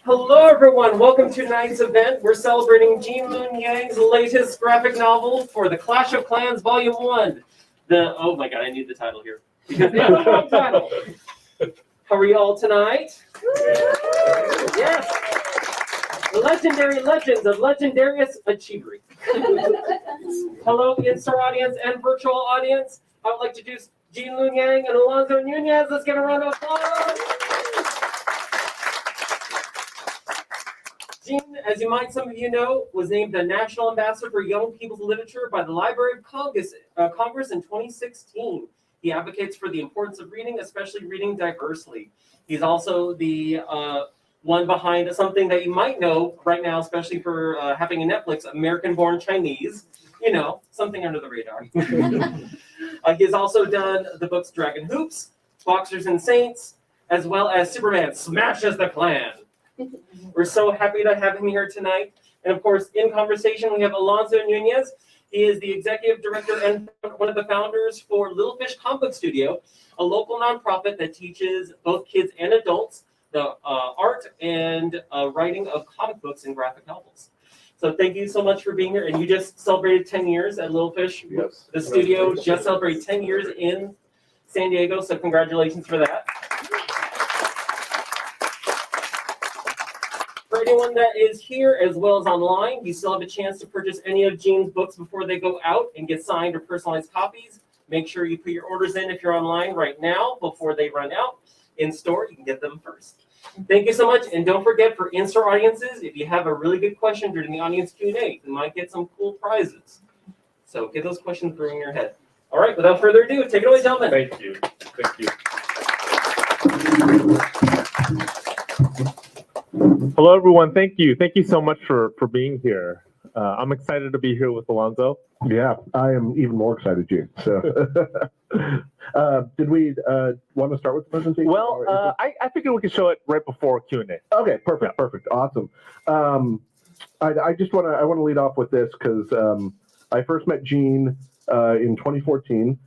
Hello, everyone. Welcome to tonight's event. We're celebrating Gene Luen Yang's latest graphic novel for the Clash of Clans Volume 1. Oh my god, I need the title here. Because it's a long title. How are you all tonight? Yes. Legendary legends of legendarious achievery. Hello, in-store audience and virtual audience. I would like to introduce Gene Luen Yang and Alonso Nunez. Let's give a round of applause. Gene, as some of you know, was named the National Ambassador for Young People's Literature by the Library of Congress in 2016. He advocates for the importance of reading, especially reading diversely. He's also the one behind something that you might know right now, especially for having a Netflix, American-Born Chinese. You know, something under the radar. He has also done the books Dragon Hoops, Boxers and Saints, as well as Superman Smashes the Klan. We're so happy to have him here tonight. And of course, in conversation, we have Alonso Nunez. He is the executive director and one of the founders for Little Fish Comic Book Studio, a local nonprofit that teaches both kids and adults the art and writing of comic books and graphic novels. So thank you so much for being here. And you just celebrated 10 years at Little Fish. Yes. The studio just celebrated 10 years in San Diego. So congratulations for that. For anyone that is here as well as online, you still have a chance to purchase any of Gene's books before they go out and get signed or personalized copies. Make sure you put your orders in if you're online right now before they run out. In store, you can get them first. Thank you so much. And don't forget, for in-store audiences, if you have a really good question during the audience Q&A, you might get some cool prizes. So get those questions brewing in your head. All right, without further ado, take it away, gentlemen. Thank you. Thank you. Hello, everyone. Thank you. Thank you so much for being here. I'm excited to be here with Alonso. Yeah, I am even more excited, Gene. So, did we want to start with the presentation? Well, I figured we could show it right before Q&A. Okay, perfect, perfect, awesome. I just want to lead off with this because I first met Gene in 2014.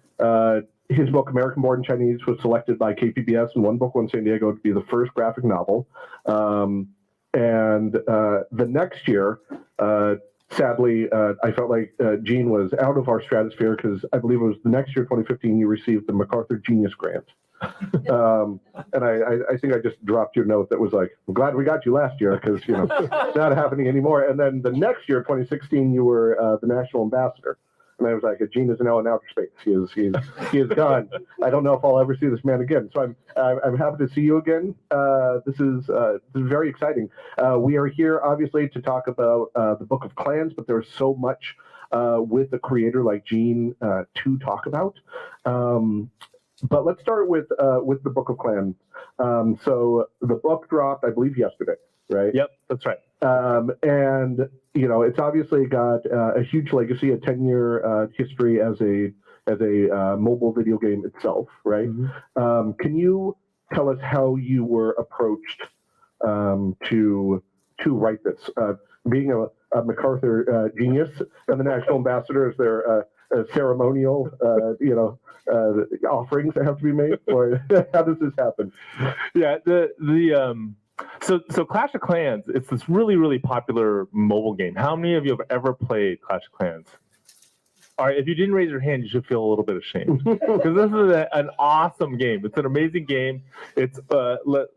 His book American-Born Chinese was selected by KPBS and One Book One San Diego to be the first graphic novel. And the next year, sadly, I felt like Gene was out of our stratosphere because I believe it was the next year, 2015, you received the MacArthur Genius Grant. And I think I just dropped your note that was like, I'm glad we got you last year because, you know, it's not happening anymore. And then the next year, 2016, you were the National Ambassador. And I was like, Gene is now in outer space. He is gone. I don't know if I'll ever see this man again. So I'm happy to see you again. This is very exciting. We are here obviously to talk about the Book of Clans, but there's so much with a creator like Gene to talk about. But let's start with the Book of Clans. So the book dropped, I believe, yesterday, right? Yep, that's right. And you know, it's obviously got a huge legacy, a 10-year history as a mobile video game itself, right? Mm-hmm. Can you tell us how you were approached to write this? Being a MacArthur genius and the National Ambassador, is there a ceremonial, offerings that have to be made, or how does this happen? Yeah, So Clash of Clans, it's this really, really popular mobile game. How many of you have ever played Clash of Clans? All right, if you didn't raise your hand, you should feel a little bit ashamed. Because this is an awesome game. It's an amazing game. It's,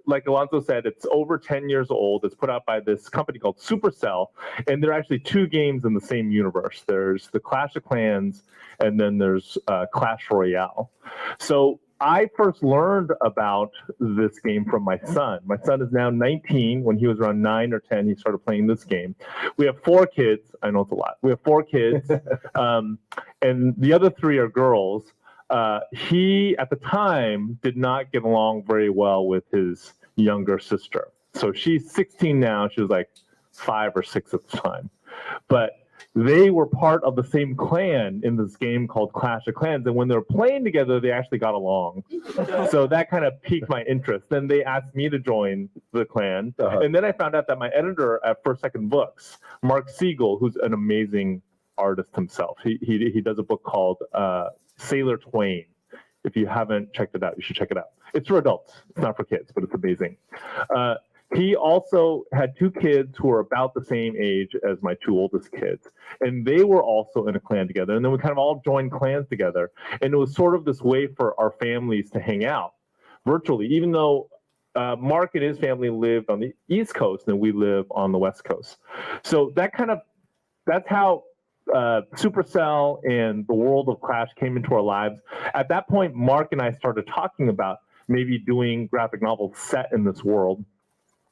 like Alonso said, it's over 10 years old. It's put out by this company called Supercell. And there are actually two games in the same universe. There's the Clash of Clans, and then there's Clash Royale. So I first learned about this game from my son. My son is now 19. When he was around 9 or 10, he started playing this game. We have 4 kids. I know it's a lot. We have 4 kids, and the other 3 are girls. He, at the time, did not get along very well with his younger sister. So she's 16 now. She was like 5 or 6 at the time. But they were part of the same clan in this game called Clash of Clans. And when they were playing together, they actually got along. So that kind of piqued my interest. Then they asked me to join the clan. And then I found out that my editor at First Second Books, Mark Siegel, who's an amazing artist himself, he does a book called Sailor Twain. If you haven't checked it out, you should check it out. It's for adults. It's not for kids, but it's amazing. He also had 2 kids who were about the same age as my 2 oldest kids. And they were also in a clan together. And then we kind of all joined clans together. And it was sort of this way for our families to hang out virtually, even though Mark and his family lived on the East Coast and we live on the West Coast. So that's how Supercell and the world of Clash came into our lives. At that point, Mark and I started talking about maybe doing graphic novels set in this world.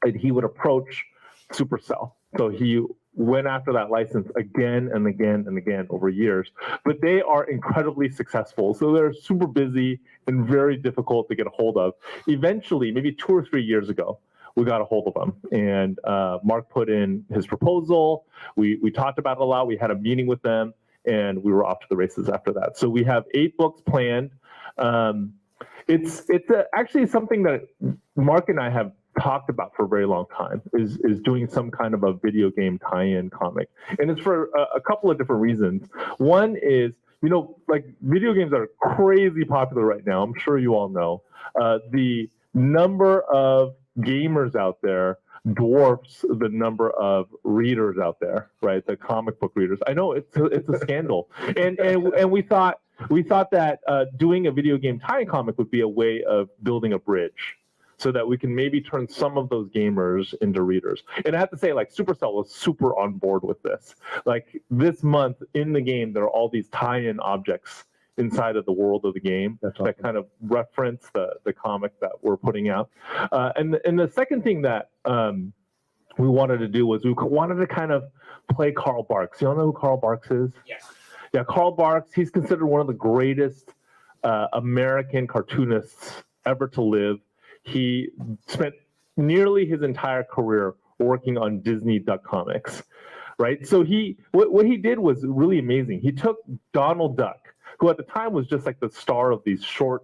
And he would approach Supercell. So he went after that license again and again and again over years. But they are incredibly successful. So they're super busy and very difficult to get a hold of. Eventually, maybe 2 or 3 years ago, we got a hold of them. And Mark put in his proposal. We talked about it a lot. We had a meeting with them, and we were off to the races after that. So we have 8 books planned. It's actually something that Mark and I have talked about for a very long time, is doing some kind of a video game tie-in comic. And it's for a couple of different reasons. One is, like video games are crazy popular right now. I'm sure you all know. The number of gamers out there dwarfs the number of readers out there, right? The comic book readers. I know it's a scandal. And we thought that doing a video game tie-in comic would be a way of building a bridge, so that we can maybe turn some of those gamers into readers. And I have to say, like, Supercell was super on board with this. Like, this month in the game, there are all these tie-in objects inside of the world of the game that kind of reference the comic that we're putting out. And the second thing that we wanted to do was we wanted to kind of play Carl Barks. You all know who Carl Barks is? Yes. Yeah, Carl Barks, he's considered one of the greatest American cartoonists ever to live. He spent nearly his entire career working on Disney Duck Comics, right? So what he did was really amazing. He took Donald Duck, who at the time was just like the star of these short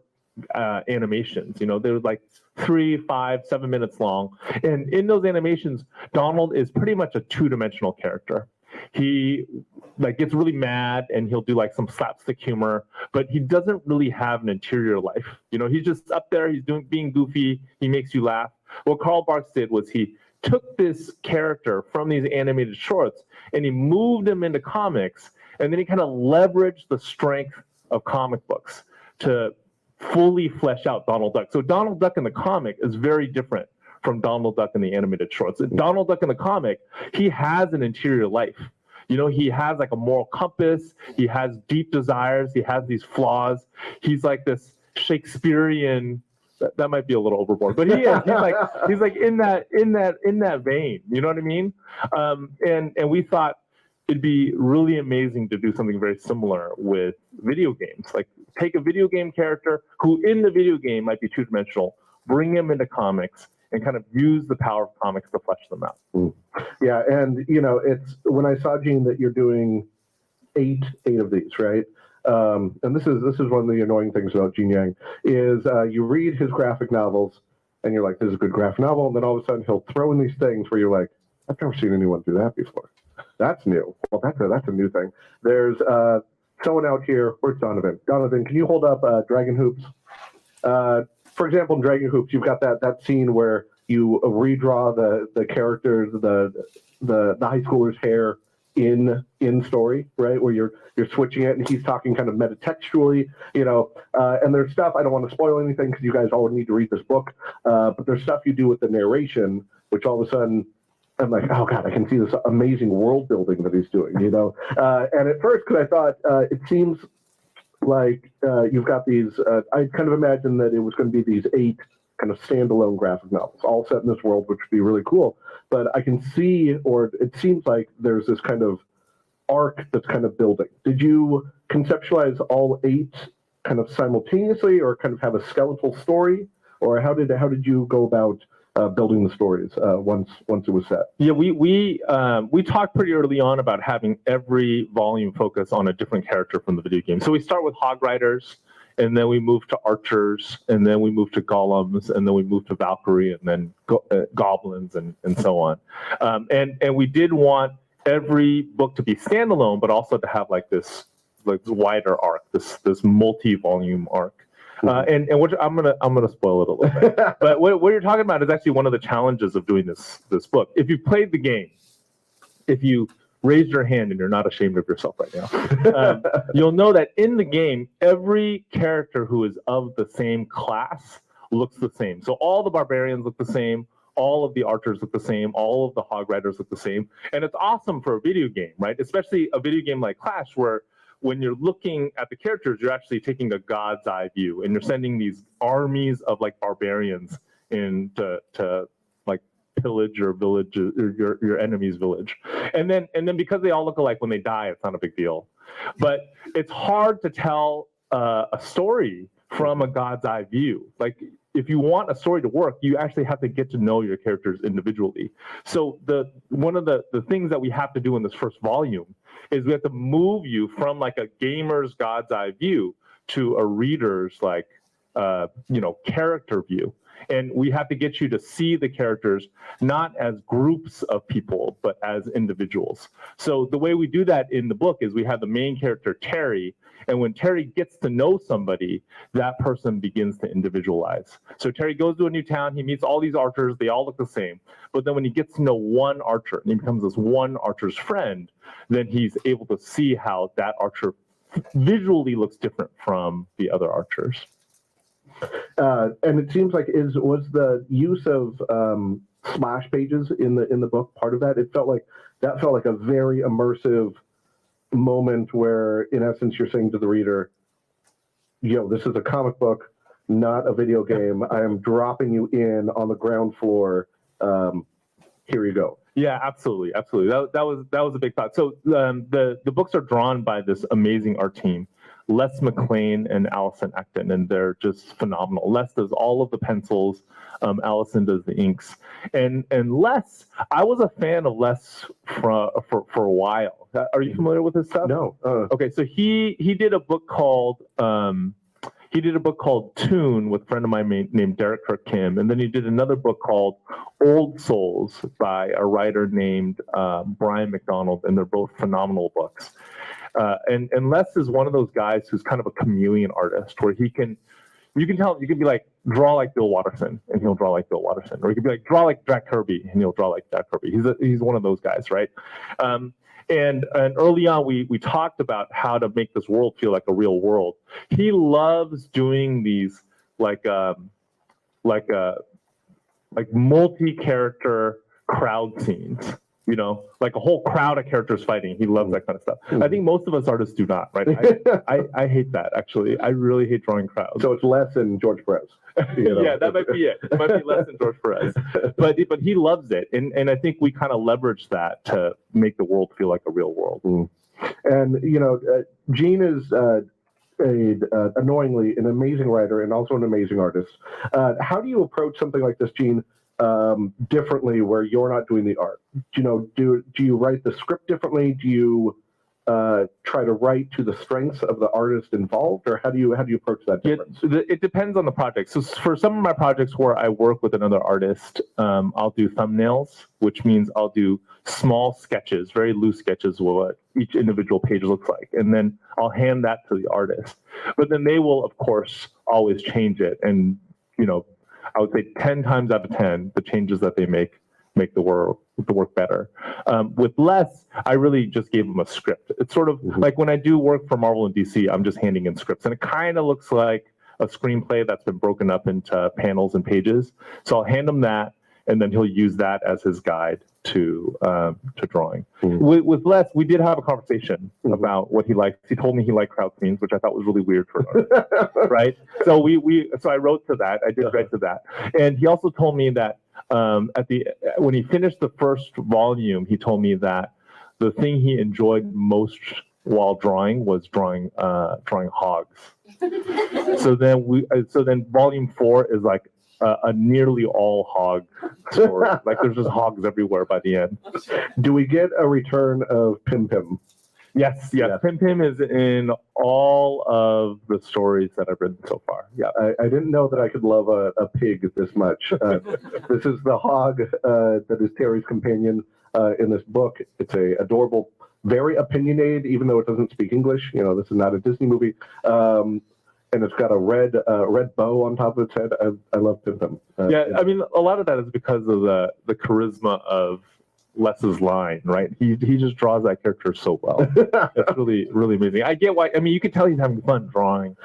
animations. They were like 3, 5, 7 minutes long. And in those animations, Donald is pretty much a 2-dimensional character. He gets really mad and he'll do like some slapstick humor, but he doesn't really have an interior life. He's just up there, he's being goofy, he makes you laugh. What Carl Barks did was he took this character from these animated shorts and he moved him into comics, and then he kind of leveraged the strength of comic books to fully flesh out Donald Duck. So Donald Duck in the comic is very different from Donald Duck in the animated shorts. Donald Duck in the comic, he has an interior life. He has like a moral compass. He has deep desires. He has these flaws. He's like this Shakespearean. That might be a little overboard, but he is. He's like in that vein. You know what I mean? And we thought it'd be really amazing to do something very similar with video games. Like, take a video game character who in the video game might be 2-dimensional, bring him into comics, and kind of use the power of comics to flesh them out. Yeah, and it's when I saw, Gene, that you're doing eight of these, right? And this is one of the annoying things about Gene Yang is you read his graphic novels and you're like, this is a good graphic novel, and then all of a sudden he'll throw in these things where you're like, I've never seen anyone do that before. That's new. Well, that's a new thing. There's someone out here. Where's Donovan? Donovan, can you hold up Dragon Hoops? For example, in Dragon Hoops, you've got that scene where you redraw the characters, the high schooler's hair in story, right? Where you're switching it, and he's talking kind of metatextually, and there's stuff, I don't want to spoil anything because you guys all need to read this book, but there's stuff you do with the narration, which all of a sudden I'm like, oh God, I can see this amazing world building that he's doing, and at first, because I thought it seems like you've got these, I kind of imagined that it was going to be these 8 kind of standalone graphic novels, all set in this world, which would be really cool. But I can see, or it seems like there's this kind of arc that's kind of building. Did you conceptualize all 8 kind of simultaneously, or kind of have a skeletal story, or how did you go about building the stories once it was set? Yeah, we talked pretty early on about having every volume focus on a different character from the video game. So we start with Hog Riders, and then we move to archers, and then we move to golems, and then we move to Valkyrie, and then goblins, and so on. And we did want every book to be standalone, but also to have like this wider arc, this multi-volume arc. And what I'm gonna spoil it a little bit. But what you're talking about is actually one of the challenges of doing this book. If you've played the game, if you raised your hand and you're not ashamed of yourself right now, you'll know that in the game, every character who is of the same class looks the same. So all the barbarians look the same, all of the archers look the same, all of the hog riders look the same. And it's awesome for a video game, right? Especially a video game like Clash, where when you're looking at the characters, you're actually taking a god's eye view, and you're sending these armies of like barbarians in to like pillage your village, or your enemy's village. And then because they all look alike, when they die, it's not a big deal. But it's hard to tell a story from a god's eye view. Like, if you want a story to work, you actually have to get to know your characters individually. So one of the things that we have to do in this first volume is we have to move you from like a gamer's god's eye view to a reader's like character view. And we have to get you to see the characters not as groups of people, but as individuals. So the way we do that in the book is we have the main character, Terry, and when Terry gets to know somebody, that person begins to individualize. So Terry goes to a new town, he meets all these archers, they all look the same. But then when he gets to know one archer, and he becomes this one archer's friend, then he's able to see how that archer visually looks different from the other archers. And it seems like was the use of splash pages in the book part of that? It felt like a very immersive moment where, in essence, you're saying to the reader, this is a comic book, not a video game. I am dropping you in on the ground floor. Here you go. Yeah, absolutely. That was a big thought. So the books are drawn by this amazing art team, Les McLean and Allison Acton, and they're just phenomenal. Les does all of the pencils, Allison does the inks, and Les, I was a fan of Les for a while. Are you familiar with his stuff? No. Okay, so he did a book called Toon with a friend of mine named Derek Kirk Kim, and then he did another book called Old Souls by a writer named Brian McDonald, and they're both phenomenal books. And Les is one of those guys who's kind of a chameleon artist, where you can be like, draw like Bill Watterson, and he'll draw like Bill Watterson, or you can be like, draw like Jack Kirby, and he'll draw like Jack Kirby. He's one of those guys, right? And early on, we talked about how to make this world feel like a real world. He loves doing these like multi-character crowd scenes. Like a whole crowd of characters fighting. He loves that kind of stuff. I think most of us artists do not, right? I hate that, actually. I really hate drawing crowds. So it's Les and George Perez. Yeah, that might be it. It might be Les and George Perez. But he loves it. And I think we kind of leverage that to make the world feel like a real world. And, Gene is annoyingly an amazing writer and also an amazing artist. How do you approach something like this, Gene, differently, where you're not doing the art? Do you write the script differently? Do you try to write to the strengths of the artist involved, or how do you approach that difference? It depends on the project. So for some of my projects where I work with another artist, I'll do thumbnails, which means I'll do small sketches, very loose sketches of what each individual page looks like, and then I'll hand that to the artist. But then they will, of course, always change it, and I would say 10 times out of 10, the changes that they make the work better. With Les, I really just gave him a script. It's sort of like when I do work for Marvel and DC, I'm just handing in scripts, and it kind of looks like a screenplay that's been broken up into panels and pages. So I'll hand him that, and then he'll use that as his guide to drawing. With Les, we did have a conversation about what he likes. He told me he liked crowd scenes, which I thought was really weird for an artist, right? So so I wrote to that. I did write to that, and he also told me that when he finished the first volume, he told me that the thing he enjoyed most while drawing was drawing hogs. So then volume 4 is like a nearly all hog story. Like there's just hogs everywhere by the end. Do we get a return of Pim Pim? Yes. Pim Pim is in all of the stories that I've written so far. Yeah. I didn't know that I could love a pig this much. This is the hog that is Terry's companion in this book. It's a adorable, very opinionated, even though it doesn't speak English. This is not a Disney movie. and it's got a red bow on top of its head. I love Pimpin. I mean, a lot of that is because of the charisma of Les's line, right? He just draws that character so well. It's really, really amazing. I get why. I mean, you can tell he's having fun drawing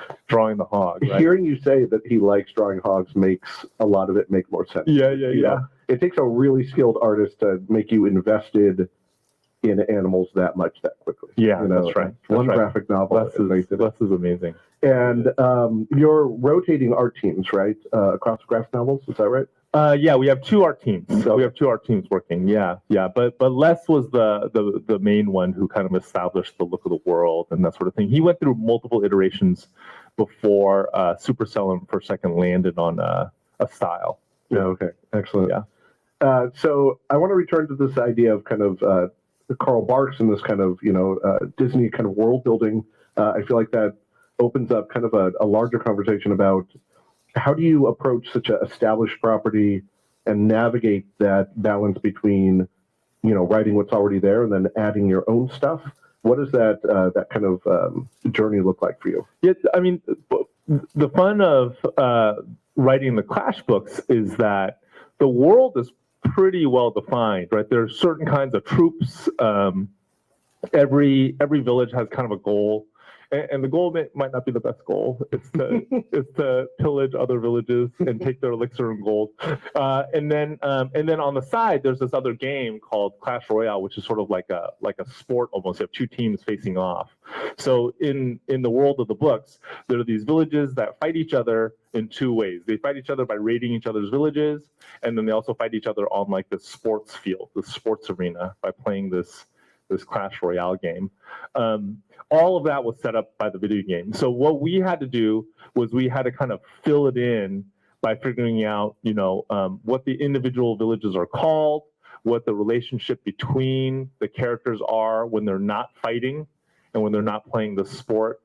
the hog. Right? Hearing you say that he likes drawing hogs makes a lot of it make more sense. Yeah. It takes a really skilled artist to make you invested in animals that much that quickly. Yeah, that's right. One graphic novel. Les is amazing. And you're rotating art teams, right? Across graphic novels, is that right? We have two art teams. We have two art teams working. Yeah. But Les was the main one who kind of established the look of the world and that sort of thing. He went through multiple iterations before Supercell and For Second landed on a style. Yeah. Okay. Excellent. Yeah. So I want to return to this idea of kind of Carl Barks and this kind of Disney kind of world building. I feel like that opens up kind of a larger conversation about how do you approach such an established property and navigate that balance between, writing what's already there and then adding your own stuff? What does that kind of journey look like for you? Yeah, I mean, the fun of writing the Clash books is that the world is pretty well defined, right? There are certain kinds of troops. Every village has kind of a goal. And the goal might not be the best goal. It's to pillage other villages and take their elixir and gold. And then on the side, there's this other game called Clash Royale, which is sort of like a sport almost. You have two teams facing off. So in the world of the books, there are these villages that fight each other in two ways. They fight each other by raiding each other's villages, and then they also fight each other on like the sports field, the sports arena, by playing this Clash Royale game. All of that was set up by the video game. So what we had to do was we had to kind of fill it in by figuring out, what the individual villages are called, what the relationship between the characters are when they're not fighting and when they're not playing the sport.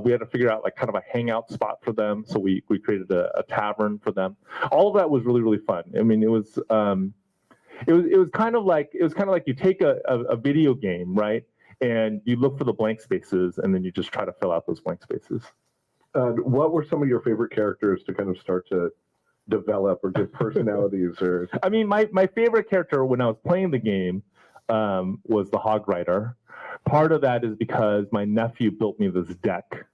We had to figure out like kind of a hangout spot for them. So we created a tavern for them. All of that was really, really fun. I mean, it was kind of like you take a video game, right? And you look for the blank spaces, and then you just try to fill out those blank spaces. What were some of your favorite characters to kind of start to develop or give personalities? Or I mean, my favorite character when I was playing the game was the Hog Rider. Part of that is because my nephew built me this deck.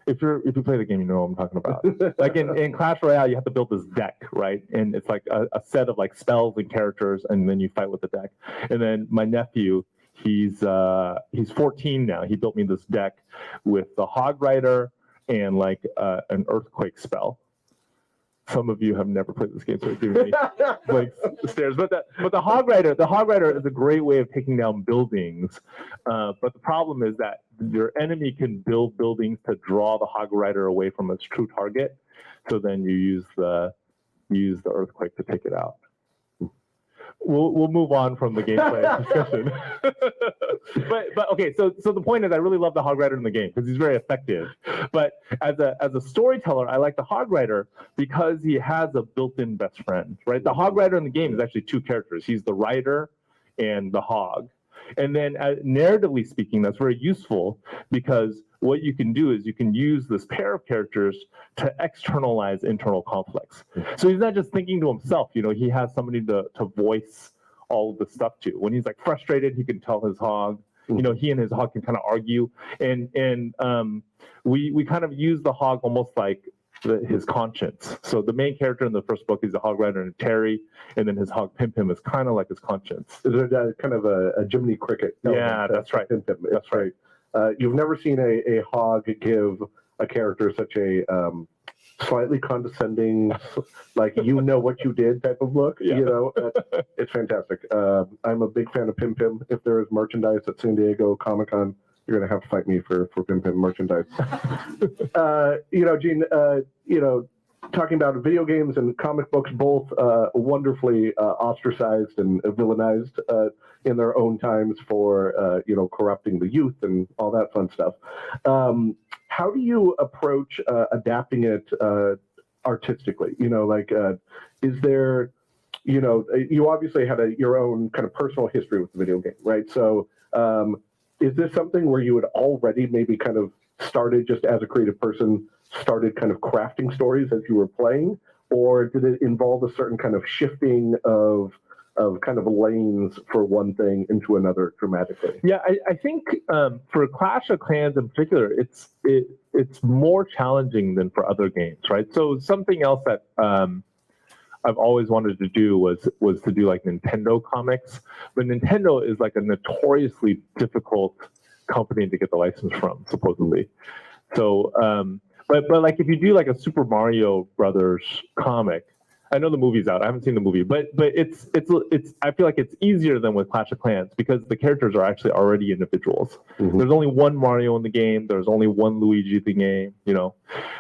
If you play the game, you know what I'm talking about. Like in Clash Royale, you have to build this deck, right? And it's like a set of like spells and characters, and then you fight with the deck. And then my nephew, he's 14 now. He built me this deck with the Hog Rider and like an earthquake spell. Some of you have never played this game, so it's giving me like stares. But the Hog Rider is a great way of taking down buildings. But the problem is that your enemy can build buildings to draw the Hog Rider away from its true target. So then you use the earthquake to take it out. We'll move on from the gameplay discussion. but okay, so the point is, I really love the Hog Rider in the game because he's very effective. But as a storyteller, I like the Hog Rider because he has a built-in best friend, right? The Hog Rider in the game is actually two characters. He's the rider and the hog. And then narratively speaking, that's very useful because what you can do is you can use this pair of characters to externalize internal conflicts. So he's not just thinking to himself, he has somebody to voice all of the stuff to. When he's like frustrated, he can tell his hog, he and his hog can kind of argue. And we kind of use the hog almost like his conscience. So the main character in the first book is a Hog Rider and Terry, and then his hog Pim is kind of like his conscience. Is it kind of a Jiminy Cricket? Yeah, that's right. Pim. That's right. You've never seen a hog give a character such a slightly condescending, like what you did type of look. Yeah. It's fantastic. I'm a big fan of Pim. If there is merchandise at San Diego Comic-Con, you're gonna have to fight me for Pim merchandise. Gene, talking about video games and comic books, both wonderfully ostracized and villainized in their own times for corrupting the youth and all that fun stuff. How do you approach adapting it artistically? Is there, you obviously had your own kind of personal history with the video game, right? So is this something where you had already maybe kind of started just as a creative person started kind of crafting stories as you were playing, or did it involve a certain kind of shifting of kind of lanes for one thing into another dramatically? Yeah, I think for Clash of Clans in particular, it's more challenging than for other games, right? So something else that I've always wanted to do was to do like Nintendo comics, but Nintendo is like a notoriously difficult company to get the license from, supposedly. So, but like if you do like a Super Mario Brothers comic, I know the movie's out. I haven't seen the movie, but it's I feel like it's easier than with Clash of Clans because the characters are actually already individuals. Mhm. There's only one Mario in the game. There's only one Luigi in the game. You know,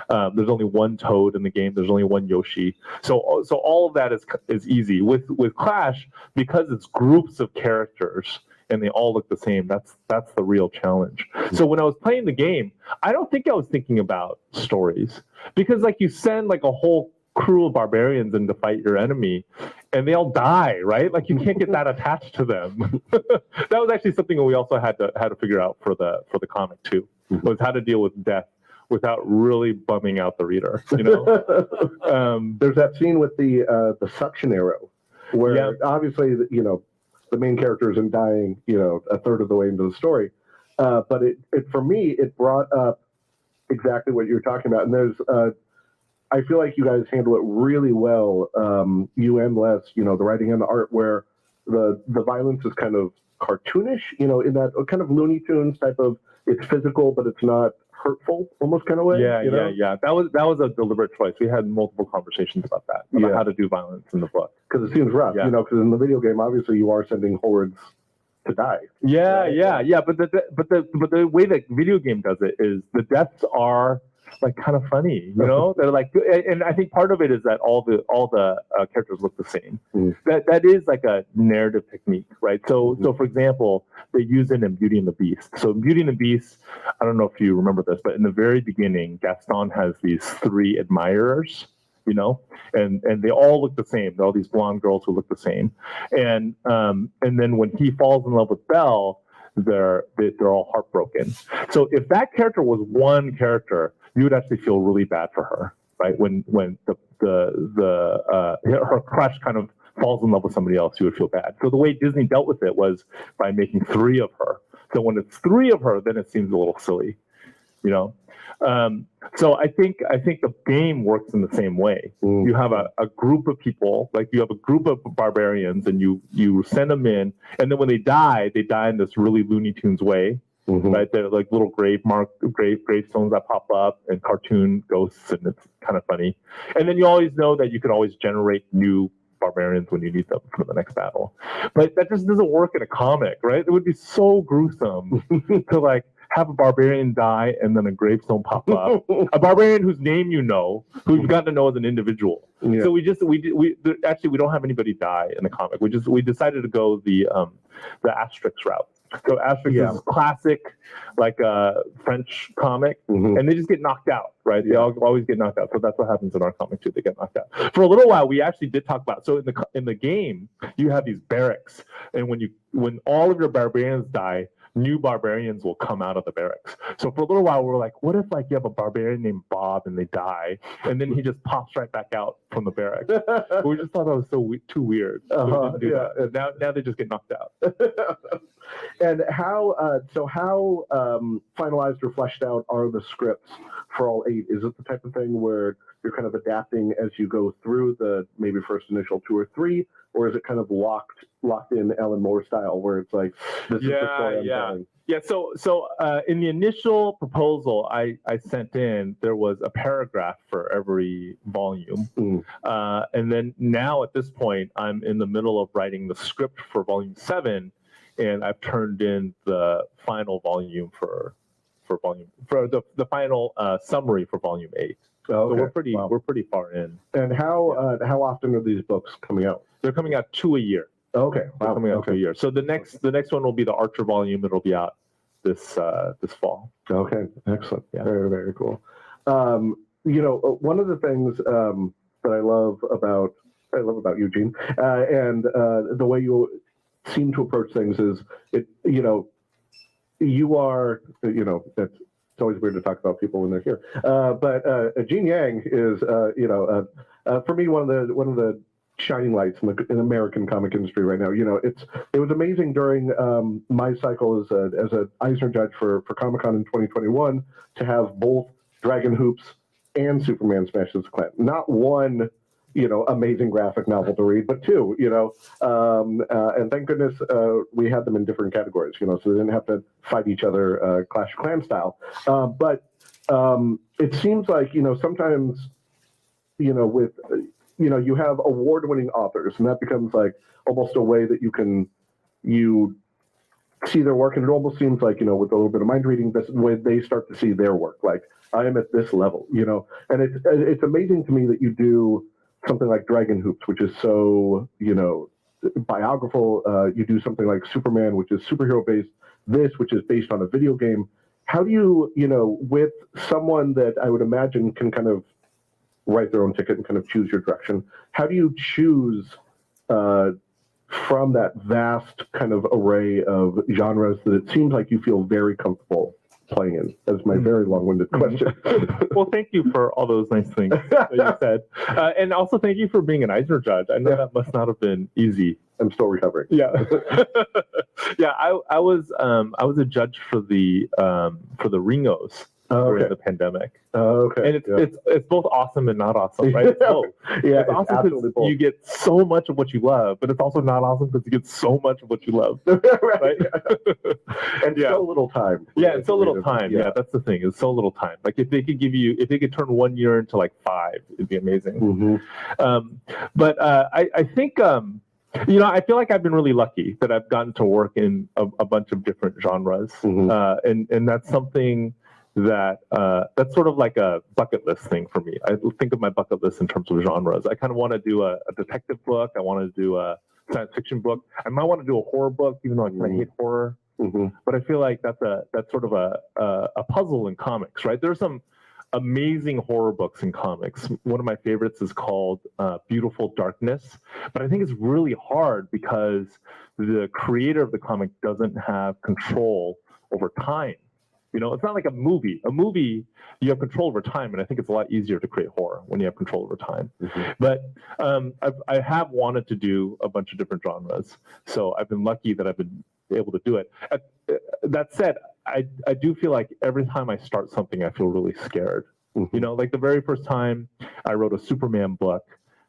there's only one Toad in the game. There's only one Yoshi. So all of that is easy with Clash because it's groups of characters and they all look the same. That's the real challenge. So when I was playing the game, I don't think I was thinking about stories because like you send like a whole crew of barbarians in to fight your enemy and they all die, right? Like you can't get that attached to them. That was actually something that we also had to figure out for the comic too, was how to deal with death without really bumming out the reader, you know? There's that scene with the suction arrow where obviously the main character isn't dying a third of the way into the story, but it for me it brought up exactly what you were talking about. And there's I feel like you guys handle it really well, you and Les, the writing and the art, where the violence is kind of cartoonish, in that kind of Looney Tunes type of, it's physical, but it's not hurtful, almost kind of way. Yeah. That was a deliberate choice. We had multiple conversations about that, about how to do violence in the book. Because it seems rough, because in the video game, obviously you are sending hordes to die. Yeah. But the way that video game does it is the deaths are like kind of funny, they're like, and I think part of it is that all the characters look the same. That is like a narrative technique, right? So for example, they use it in Beauty and the Beast. So in Beauty and the Beast, I don't know if you remember this, but in the very beginning, Gaston has these 3 admirers, and they all look the same. They're all these blonde girls who look the same, and then when he falls in love with Belle, they're all heartbroken. So if that character was one character, you would actually feel really bad for her, right? When her crush kind of falls in love with somebody else, you would feel bad. So the way Disney dealt with it was by making 3 of her. So when it's 3 of her, then it seems a little silly, So I think the game works in the same way. You have a group of people, like you have a group of barbarians, and you send them in, and then when they die in this really Looney Tunes way. Right, they're like little gravestones that pop up and cartoon ghosts, and it's kind of funny. And then you always know that you can always generate new barbarians when you need them for the next battle. But that just doesn't work in a comic, right? It would be so gruesome to like have a barbarian die and then a gravestone pop up. A barbarian whose name who you've gotten to know as an individual. Yeah. So we don't have anybody die in the comic. We decided to go the Asterix route. So Asterix is classic, like a French comic, and they just get knocked out, right? They always get knocked out. So that's what happens in our comic too. They get knocked out. For a little while, we actually did talk about. So in the game, you have these barracks, and when all of your barbarians die, new barbarians will come out of the barracks. So for a little while, we're like, what if like you have a barbarian named Bob and they die, and then he just pops right back out from the barracks? We just thought that was too weird. So we didn't do that. Now they just get knocked out. And how finalized or fleshed out are the scripts for all 8? Is it the type of thing where you're kind of adapting as you go through the maybe first initial 2 or 3, or is it kind of locked in Alan Moore style where it's like this is the story I'm telling? Yeah, so in the initial proposal I sent in, there was a paragraph for every volume. And then now at this point, I'm in the middle of writing the script for volume 7, and I've turned in the final volume for the final summary for volume 8. Oh, okay. So we're pretty far in. And how often are these books coming out? They're coming out 2 a year. Okay. Wow. Coming out 2 a year. So the next one will be the Archer volume. It'll be out this fall. Okay, excellent. Yeah. Very, very cool. One of the things that I love about you, Gene, and the way you seem to approach things is you are It's always weird to talk about people when they're here. But Gene Yang is, for me, one of the shining lights in American comic industry right now. It was amazing during my cycle as a Eisner judge for Comic-Con in 2021 to have both Dragon Hoops and Superman Smashes the Klan. Not one, amazing graphic novel to read, but two, and thank goodness we had them in different categories, so they didn't have to fight each other Clash of Clans style. But it seems like, sometimes, with, you have award-winning authors, and that becomes like almost a way that you see their work, and it almost seems like, with a little bit of mind reading, this way they start to see their work. Like, I am at this level, and it's amazing to me that you do something like Dragon Hoops, which is so, biographical. You do something like Superman, which is superhero based. This, which is based on a video game. How do you, with someone that I would imagine can kind of write their own ticket and kind of choose your direction, how do you choose from that vast kind of array of genres that it seems like you feel very comfortable playing in? That's my very long-winded question. Well, thank you for all those nice things that you said. And also thank you for being an Eisner judge. I know that must not have been easy. I'm still recovering. Yeah. Yeah, I was a judge for the Ringos during the pandemic. Okay. And it's both awesome and not awesome, right? It's both. Yeah, it's awesome absolutely both. you get so much of what you love, but it's also not awesome because you get so much of what you love. Right? And so little time. Yeah, it's so little time. Yeah, that's the thing. It's so little time. Like if they could turn 1 year into like 5, it'd be amazing. But I think I feel like I've been really lucky that I've gotten to work in a bunch of different genres, and that's something that that's sort of like a bucket list thing for me. I think of my bucket list in terms of genres. I kind of want to do a detective book. I want to do a science fiction book. I might want to do a horror book, even though I kind of hate horror. But I feel like that's sort of a puzzle in comics, right? There's some amazing horror books in comics. One of my favorites is called Beautiful Darkness, but I think it's really hard because the creator of the comic doesn't have control over time. It's not like a movie. A movie, you have control over time, and I think it's a lot easier to create horror when you have control over time. But I have wanted to do a bunch of different genres, so I've been lucky that I've been able to do it. That said, I do feel like every time I start something, I feel really scared. Like the very first time I wrote a Superman book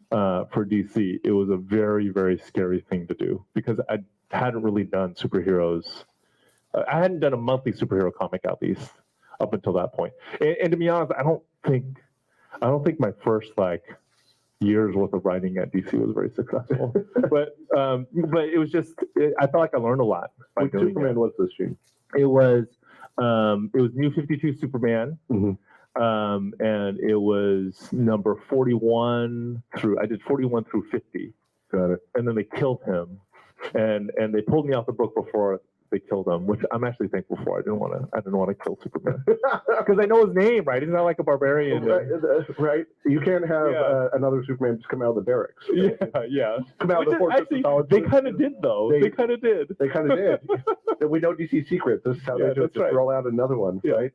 for DC, it was a very, very scary thing to do because I hadn't really done superheroes. I hadn't done a monthly superhero comic at least up until that point. And to be honest, I don't think my first year's worth of writing at DC was very successful. but it was just I felt like I learned a lot. Which Superman was this, Gene? It was New 52 Superman. And it was number 41 through. I did 41 through 50. Got it. And then they killed him, and they pulled me off the book before they killed him, which I'm actually thankful for. I didn't want to kill Superman because I know his name, right? He's not like a barbarian, right? You can't have another Superman just come out of the barracks. Right? Yeah. Come out of the fortress. They kind of did, though. They kind of did. They kind of did. We know DC secret. This is how they do it. Just roll out another one, right?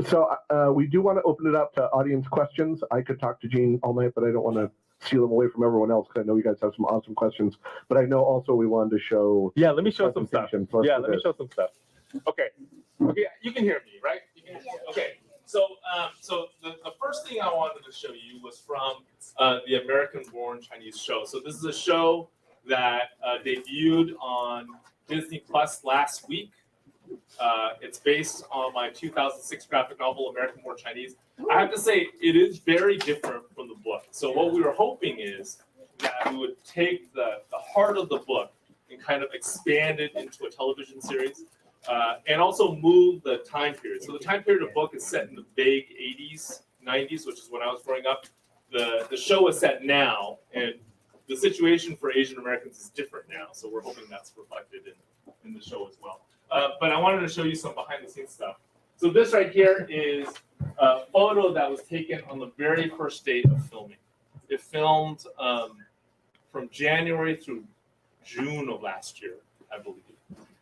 So we do want to open it up to audience questions. I could talk to Gene all night, but I don't want to steal them away from everyone else because I know you guys have some awesome questions. But I know also we wanted to show. Yeah, let me show some stuff. Let me show some stuff. Okay, you can hear me, right? Okay. So the first thing I wanted to show you was from the American-born Chinese show. So this is a show that debuted on Disney Plus last week. It's based on my 2006 graphic novel, American-born Chinese. I have to say, it is very different from the book. So what we were hoping is that we would take the heart of the book and kind of expand it into a television series, and also move the time period. So the time period of the book is set in the vague 80s, 90s, which is when I was growing up. The show is set now, and the situation for Asian Americans is different now. So we're hoping that's reflected in the show as well. But I wanted to show you some behind-the-scenes stuff. So this right here is a photo that was taken on the very first day of filming. It filmed from January through June of last year, I believe.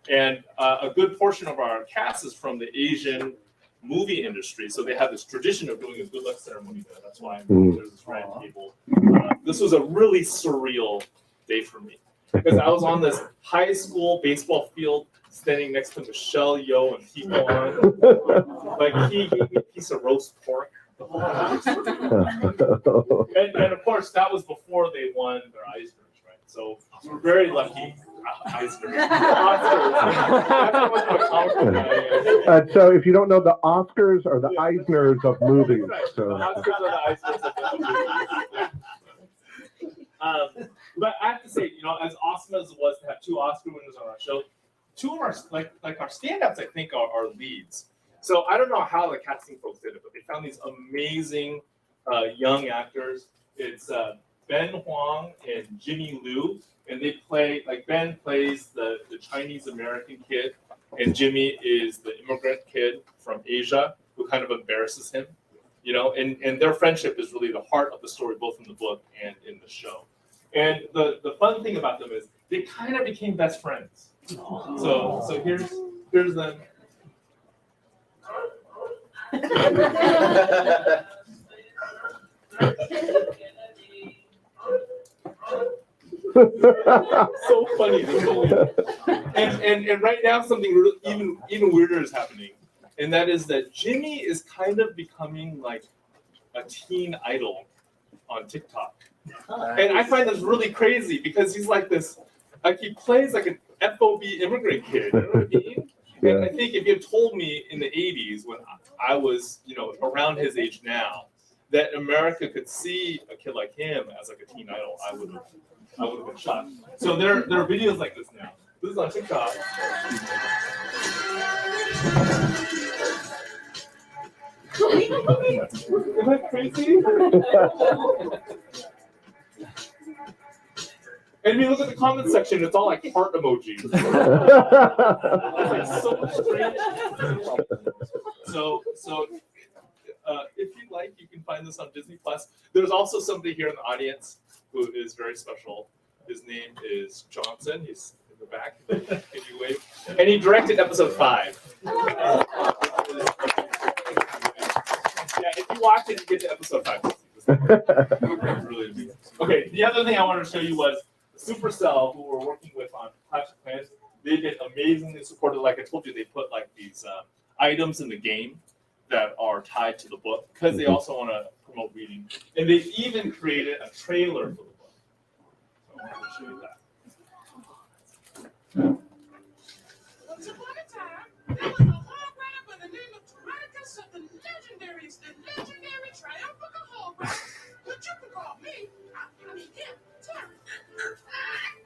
And a good portion of our cast is from the Asian movie industry, so they have this tradition of doing a good luck ceremony there. That's why there's this round table. This was a really surreal day for me because I was on this high school baseball field standing next to Michelle Yeoh and Tito on. Like he gave me a piece of roast pork. And of course, that was before they won their Eisners, right? So we're very lucky. Eisner. So if you don't know, the Oscars are the Eisners of movies. So. The Oscars are the Eisners of movies. But I have to say, as awesome as it was to have 2 Oscar winners on our show, 2 of our our standouts, I think, are leads. So I don't know how the casting folks did it, but they found these amazing young actors. It's Ben Huang and Ginny Liu, and they play, Ben plays the Chinese American kid, and Jimmy is the immigrant kid from Asia who kind of embarrasses him, and their friendship is really the heart of the story, both in the book and in the show. And the fun thing about them is they kind of became best friends. So here's them. So funny. And right now something really, even weirder is happening, and that is that Jimmy is kind of becoming like a teen idol on TikTok. And I find this really crazy because he's like this, he plays like an FOB immigrant kid, you know what I mean? Yeah. And I think if you had told me in the 80s when I was, around his age now, that America could see a kid like him as like a teen idol, I would have been shocked. So there are videos like this now. This is on TikTok. Isn't that crazy? And if you look at the comment section, it's all like heart emojis. It's like so strange. So if you like, you can find this on Disney Plus. There's also somebody here in the audience who is very special. His name is Johnson. He's in the back. Can you wave? And he directed episode 5. Yeah, if you watch it, you get to episode 5. It's really amazing. Okay, the other thing I wanted to show you was Supercell, who we're working with on Clash of Clans. They get amazingly supported. Like I told you, they put like these items in the game that are tied to the book because they also want to promote reading. And they even created a trailer for the book. So I want to show you that. Once upon a time, there was a hologram by the name of Tyrannicus of the legendary triumphant hologram. But you can call me, I mean him, Terry.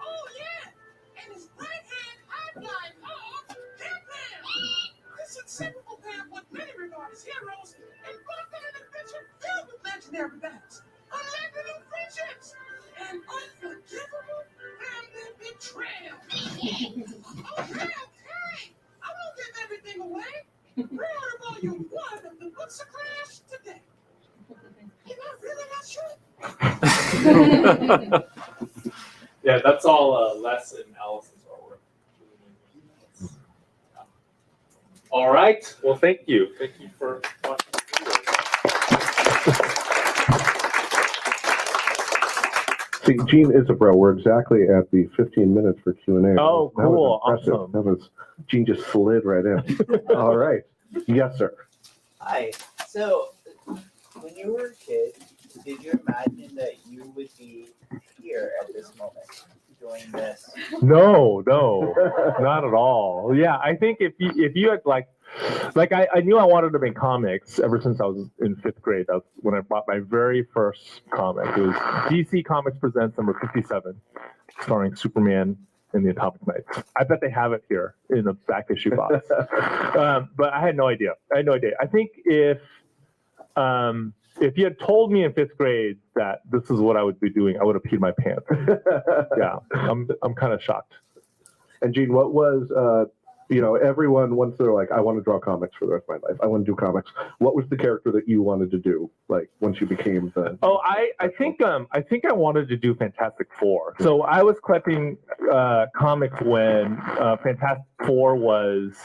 Oh yeah, and his right hand high-flying arm, Pam. This inseparable pair what many regard as heroes embarked on an adventure filled with legendary battles, unlikely new friendships, and unforgivable family betrayal. Okay. I won't give everything away. Pre-order volume 1 of the Books of Clash today. Am I really not sure? Yeah, that's all Les and Allison's artwork. All right. Well, thank you. Thank you for watching the video. See, Gene is a bro. We're exactly at the 15 minutes for Q&A. Oh, That was cool. impressive. Awesome. That was, Gene just slid right in. All right. Yes, sir. Hi. So, when you were a kid, did you imagine that you would be here at this moment doing this? No, not at all. Yeah, I think if you had I knew I wanted to make comics ever since I was in 5th grade. That's when I bought my very first comic. It was DC Comics Presents number 57, starring Superman and the Atomic Knights. I bet they have it here in the back issue box. But I had no idea. I think if you had told me in 5th grade that this is what I would be doing, I would have peed my pants. Yeah, I'm kind of shocked. And Gene, what was, everyone, once they're like, I want to draw comics for the rest of my life, I want to do comics. What was the character that you wanted to do, like, once you became the... Oh, I think I wanted to do Fantastic Four. So I was collecting comics when Fantastic Four was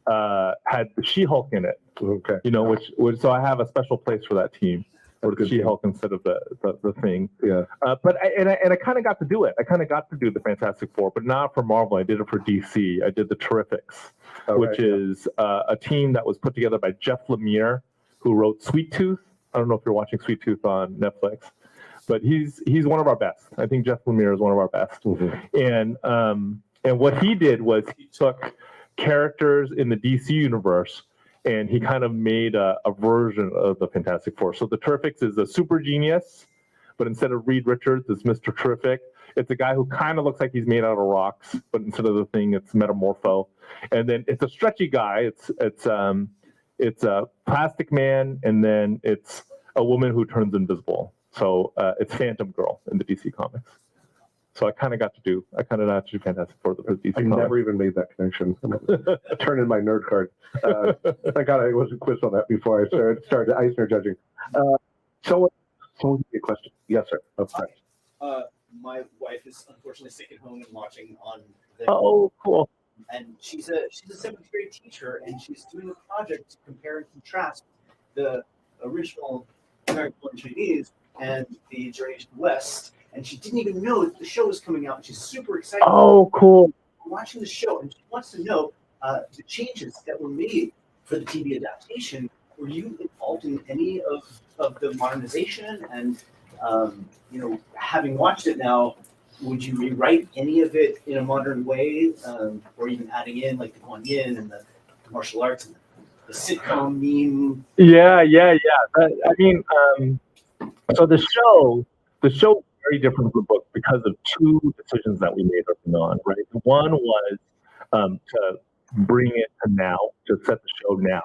had the She-Hulk in it. Okay. You know, which so I have a special place for that team. Or Good She-Hulk instead of the thing. Yeah. But I kind of got to do it. I kind of got to do the Fantastic Four, but not for Marvel. I did it for DC. I did the Terrifics, which is a team that was put together by Jeff Lemire, who wrote Sweet Tooth. I don't know if you're watching Sweet Tooth on Netflix, but he's one of our best. I think Jeff Lemire is one of our best. And what he did was he took characters in the DC universe and he kind of made a version of the Fantastic Four. So the Terrifics is a super genius, but instead of Reed Richards, it's Mr. Terrific. It's a guy who kind of looks like he's made out of rocks, but instead of the thing, it's Metamorpho. And then it's a stretchy guy. It's a Plastic Man, and then it's a woman who turns invisible. So it's Phantom Girl in the DC comics. So I kind of got to do Fantastic Four for DC I comics. never even made that connection. Turn in my nerd card. Thank God I wasn't quizzed on that before I started Eisner judging. So a question. Yes, sir. My wife is unfortunately sick at home and watching on the Oh, cool. and she's a seventh grade teacher, and she's doing a project to compare and contrast the original American Chinese and the Journey to the West. And she didn't even know that the show was coming out. And she's super excited. Oh, cool. Watching the show, and she wants to know the changes that were made for the TV adaptation. Were you involved in any of the modernization? And having watched it now, would you rewrite any of it in a modern way, or even adding in like the Guan Yin and the martial arts and the sitcom meme? Yeah. So the show is very different from the book because of two decisions that we made early on, right? One was to bring it to now, to set the show now.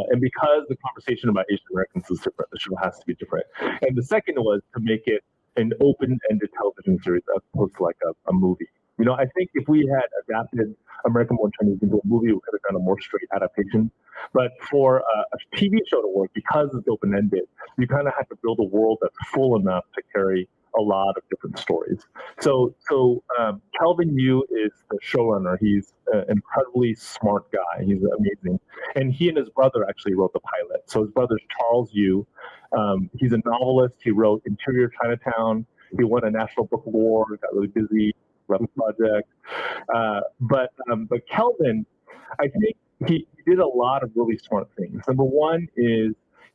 And because the conversation about Asian Americans is different, the show has to be different. And the second was to make it an open-ended television series as opposed to like a movie. You know, I think if we had adapted American Born Chinese into a movie, we could have done a more straight adaptation. But for a TV show to work, because it's open-ended, you kind of have to build a world that's full enough to carry a lot of different stories. So Kelvin Yu is the showrunner. He's an incredibly smart guy. He's amazing. And he and his brother actually wrote the pilot. So his brother's Charles Yu. He's a novelist. He wrote Interior Chinatown. He won a National Book Award, got really busy, left the project. But Kelvin, I think he did a lot of really smart things. Number one is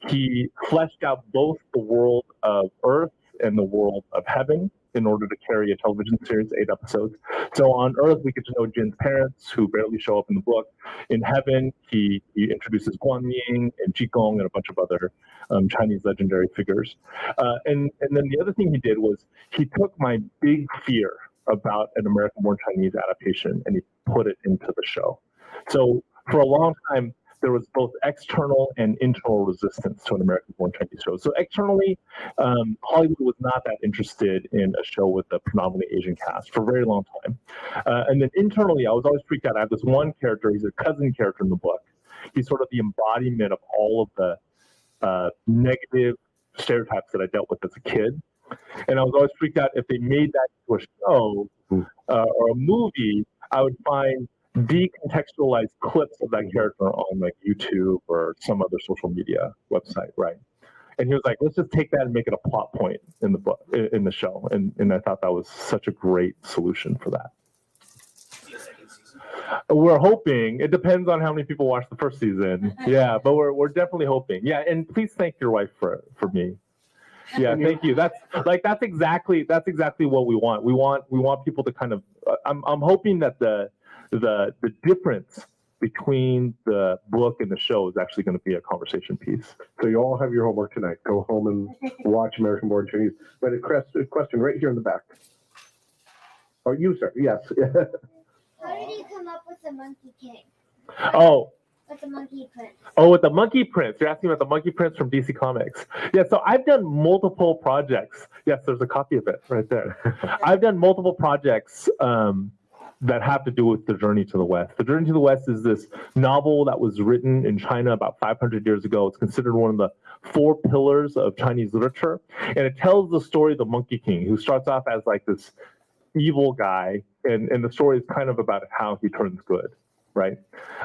he fleshed out both the world of Earth and the world of heaven in order to carry a television series, 8 episodes. So on Earth, we get to know Jin's parents, who barely show up in the book. In heaven, he introduces Guan Yin and Qigong and a bunch of other Chinese legendary figures. And then the other thing he did was he took my big fear about an American-born Chinese adaptation and he put it into the show. So for a long time, there was both external and internal resistance to an American-born Chinese show. So externally, Hollywood was not that interested in a show with a predominantly Asian cast for a very long time. And then internally, I was always freaked out. I have this one character, he's a cousin character in the book. He's sort of the embodiment of all of the negative stereotypes that I dealt with as a kid. And I was always freaked out if they made that into a show or a movie, I would find decontextualized clips of that character on like YouTube or some other social media website, right? And he was like, let's just take that and make it a plot point in the book, in the show. And I thought that was such a great solution for that. We're hoping. It depends on how many people watch the first season. Yeah, but we're definitely hoping. Yeah, and please thank your wife for me. Yeah, thank you. That's exactly what we want. We want people to kind of. I'm hoping that the difference between the book and the show is actually going to be a conversation piece. So you all have your homework tonight. Go home and watch American Born Chinese. But a question right here in the back. Oh, you, sir. Yes. How did you come up with the Monkey King? Oh. With the Monkey Prince. Oh, with the Monkey Prince. You're asking about the Monkey Prince from DC Comics. Yeah, so I've done multiple projects. Yes, there's a copy of it right there. I've done multiple projects that have to do with the Journey to the West. The Journey to the West is this novel that was written in China about 500 years ago. It's considered one of the 4 pillars of Chinese literature. And it tells the story of the Monkey King, who starts off as like this evil guy. And the story is kind of about how he turns good. right?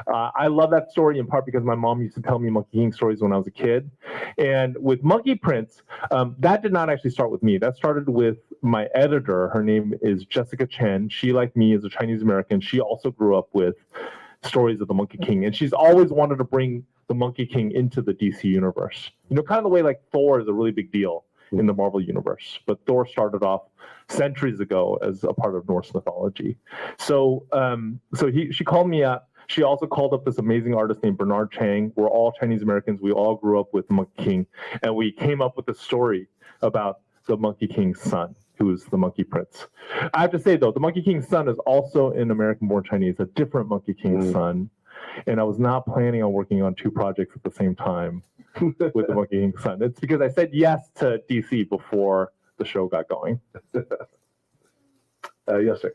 I love that story in part because my mom used to tell me Monkey King stories when I was a kid. And with Monkey Prince, that did not actually start with me. That started with my editor. Her name is Jessica Chen. She, like me, is a Chinese American. She also grew up with stories of the Monkey King. And she's always wanted to bring the Monkey King into the DC universe. You know, kind of the way like Thor is a really big deal in the Marvel universe. But Thor started off centuries ago as a part of Norse mythology. So she called me up. She also called up this amazing artist named Bernard Chang. We're all Chinese Americans. We all grew up with Monkey King. And we came up with a story about the Monkey King's son, who is the Monkey Prince. I have to say, though, the Monkey King's son is also an American-born Chinese, a different Monkey King's son. And I was not planning on working on two projects at the same time with the Monkey King's son. It's because I said yes to DC before the show got going. Yes, sir.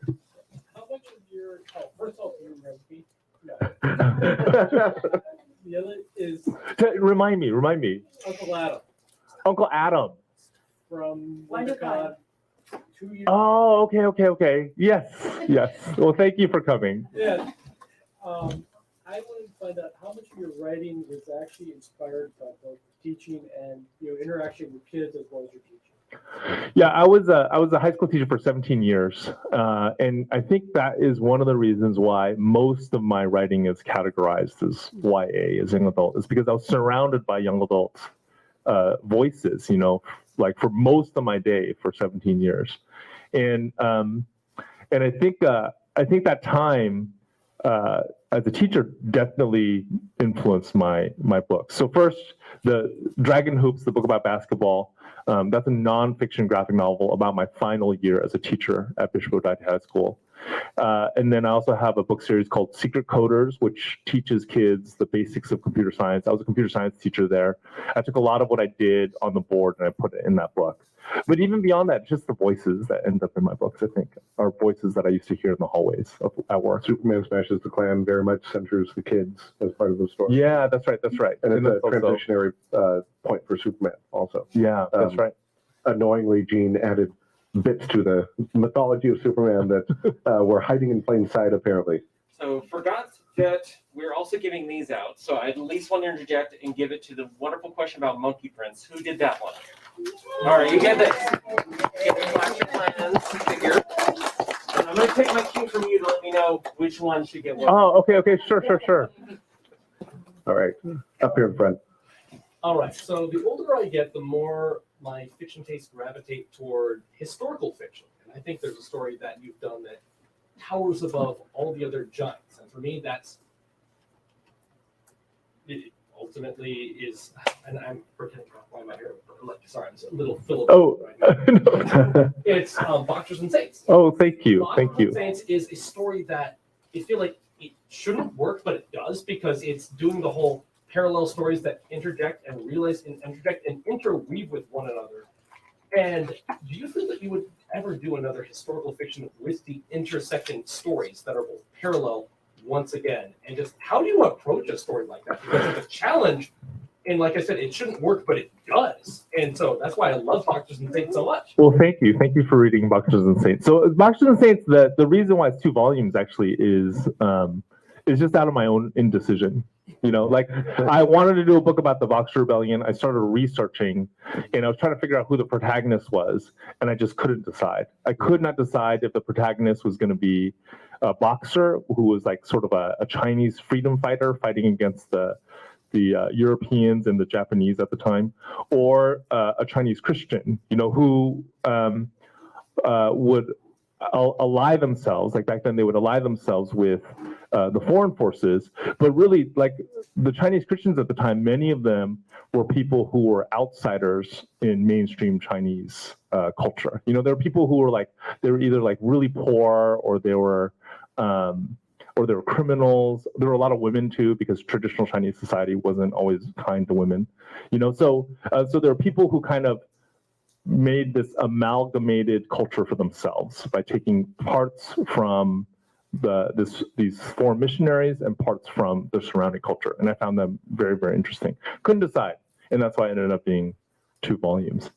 How much of your, first off, your recipe? No. The other is Remind me. Uncle Adam Uncle Adam. from WonderCon 2 years. Oh, okay. Yes. Well, thank you for coming. Yeah. I wanted to find out how much of your writing was actually inspired by both teaching and interaction with kids as well as your teaching. Yeah, I was a high school teacher for 17 years, and I think that is one of the reasons why most of my writing is categorized as YA, as young adult, is because I was surrounded by young adult voices, like for most of my day for 17 years, and I think that time as a teacher definitely influenced my book. So first, the Dragon Hoops, the book about basketball. That's a nonfiction graphic novel about my final year as a teacher at Bishop O'Dowd High School. And then I also have a book series called Secret Coders, which teaches kids the basics of computer science. I was a computer science teacher there. I took a lot of what I did on the board and I put it in that book. But even beyond that, just the voices that end up in my books, I think, are voices that I used to hear in the hallways at work. Superman Smashes the Klan very much centers the kids as part of the story. Yeah, that's right. And it's a also transitionary point for Superman also. Yeah, that's right. Annoyingly, Gene added bits to the mythology of Superman that were hiding in plain sight, apparently. So forgot that we're also giving these out. So I at least want to interject and give it to the wonderful question about Monkey Prince. Who did that one? All right, you get this. Get the Clash of Clans figure. And I'm going to take my cue from you to let me know which one should get what. Oh, okay. Sure. All right, up here in front. All right. So the older I get, the more my fiction tastes gravitate toward historical fiction. And I think there's a story that you've done that towers above all the other giants. And for me, that's it ultimately is, and I'm pretending why am I here? Sorry, I'm just a little filibuster. Oh, right. It's Boxers and Saints. Oh, thank you. Boxers and Saints is a story that I feel like it shouldn't work, but it does because it's doing the whole parallel stories that interject and realize and interject and interweave with one another. And do you feel that you would ever do another historical fiction with the intersecting stories that are both parallel once again? And just how do you approach a story like that? Because it's a challenge. And like I said, it shouldn't work, but it does. And so that's why I love Boxers and Saints so much. Well, thank you. Thank you for reading Boxers and Saints. So Boxers and Saints, the reason why it's 2 volumes actually is just out of my own indecision. Like I wanted to do a book about the Boxer Rebellion. I started researching and I was trying to figure out who the protagonist was. And I just couldn't decide. I could not decide if the protagonist was going to be a boxer who was like sort of a Chinese freedom fighter fighting against the Europeans and the Japanese at the time, or a Chinese Christian, who would ally themselves, like back then they would ally themselves with the foreign forces, but really like the Chinese Christians at the time, many of them were people who were outsiders in mainstream Chinese culture. There were people who were they were either like really poor or they were criminals. There were a lot of women too, because traditional Chinese society wasn't always kind to women, so there are people who kind of made this amalgamated culture for themselves by taking parts from these foreign missionaries and parts from the surrounding culture. And I found them very, very interesting. Couldn't decide. And that's why it ended up being 2 volumes.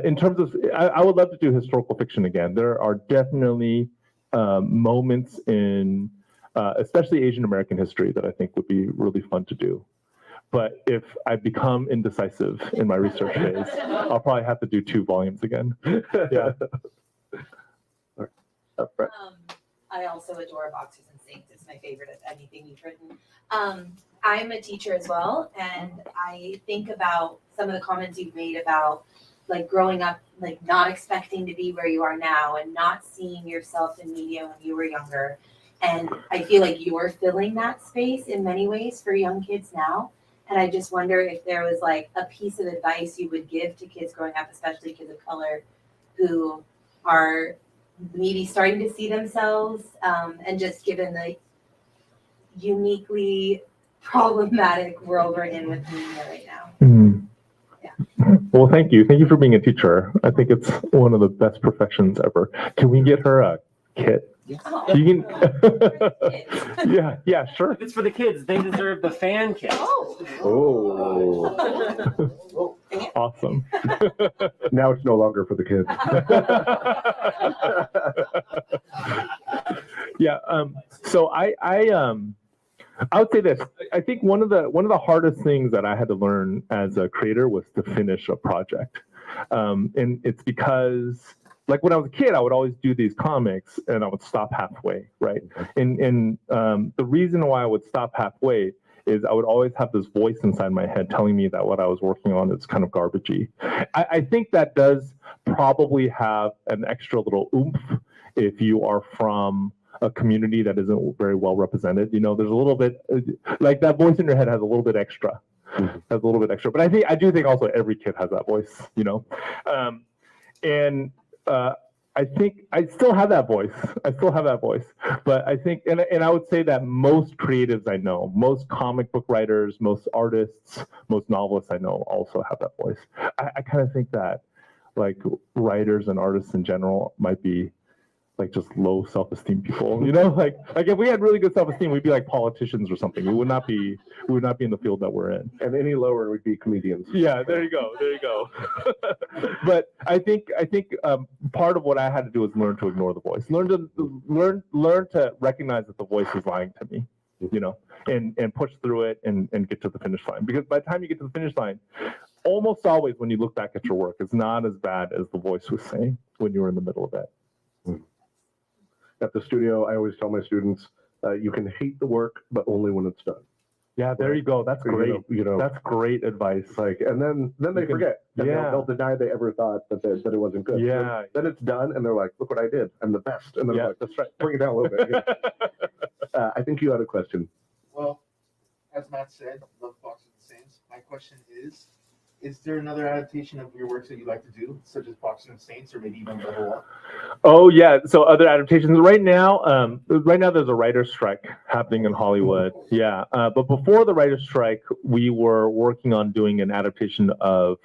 In terms of, I would love to do historical fiction again. There are definitely moments in especially Asian American history, that I think would be really fun to do. But if I become indecisive in my research phase, I'll probably have to do 2 volumes again. Yeah. Brett. I also adore Boxers and Saints. It's my favorite of anything you've written. I'm a teacher as well, and I think about some of the comments you've made about like growing up, like not expecting to be where you are now and not seeing yourself in media when you were younger. And I feel like you're filling that space in many ways for young kids now. And I just wonder if there was like a piece of advice you would give to kids growing up, especially kids of color, who are maybe starting to see themselves, and just given the uniquely problematic world we're in with media right now. Mhm. Yeah. Well, thank you. Thank you for being a teacher. I think it's one of the best professions ever. Can we get her a kit? Oh, You for the kids. can. Yeah, sure. If it's for the kids, they deserve the fan kit. Oh. Oh, Awesome. now it's no longer for the kids. Yeah. So I would say this. I think one of the hardest things that I had to learn as a creator was to finish a project, and it's because, like, when I was a kid, I would always do these comics and I would stop halfway, right? And the reason why I would stop halfway is I would always have this voice inside my head telling me that what I was working on is kind of garbagey. I think that does probably have an extra little oomph if you are from a community that isn't very well represented. You know, there's a little bit, like, that voice in your head has a little bit extra. Has a little bit extra. But I do think also every kid has that voice, you know. I think I still have that voice. But I think, and I would say that most creatives I know, most comic book writers, most artists, most novelists I know also have that voice. I kind of think that, like, writers and artists in general might be like just low self-esteem people, you know, like if we had really good self-esteem, we'd be like politicians or something. We would not be in the field that we're in. And any lower would be comedians. Yeah, there you go. But I think part of what I had to do was learn to ignore the voice, learn to recognize that the voice is lying to me, you know, and push through it and get to the finish line. Because by the time you get to the finish line, almost always when you look back at your work, it's not as bad as the voice was saying when you were in the middle of it. At the studio, I always tell my students, you can hate the work, but only when it's done. Yeah, there you go. That's great. You know, That's great advice. like, and then they forget. And yeah. they'll deny they ever thought that it wasn't good. Yeah. Then it's done, and they're like, "Look what I did! I'm the best." And then Yeah, I'm like, that's right. bring it down a little bit. Yeah. I think you had a question. Well, as Matt said, love Boxers and Saints. My question is there another adaptation of your works that you'd like to do, such as Boxers and Saints, or maybe even Level Up? Oh yeah. So other adaptations right now. There's a writer's strike happening in Hollywood. Yeah. But before the writer's strike, we were working on doing an adaptation of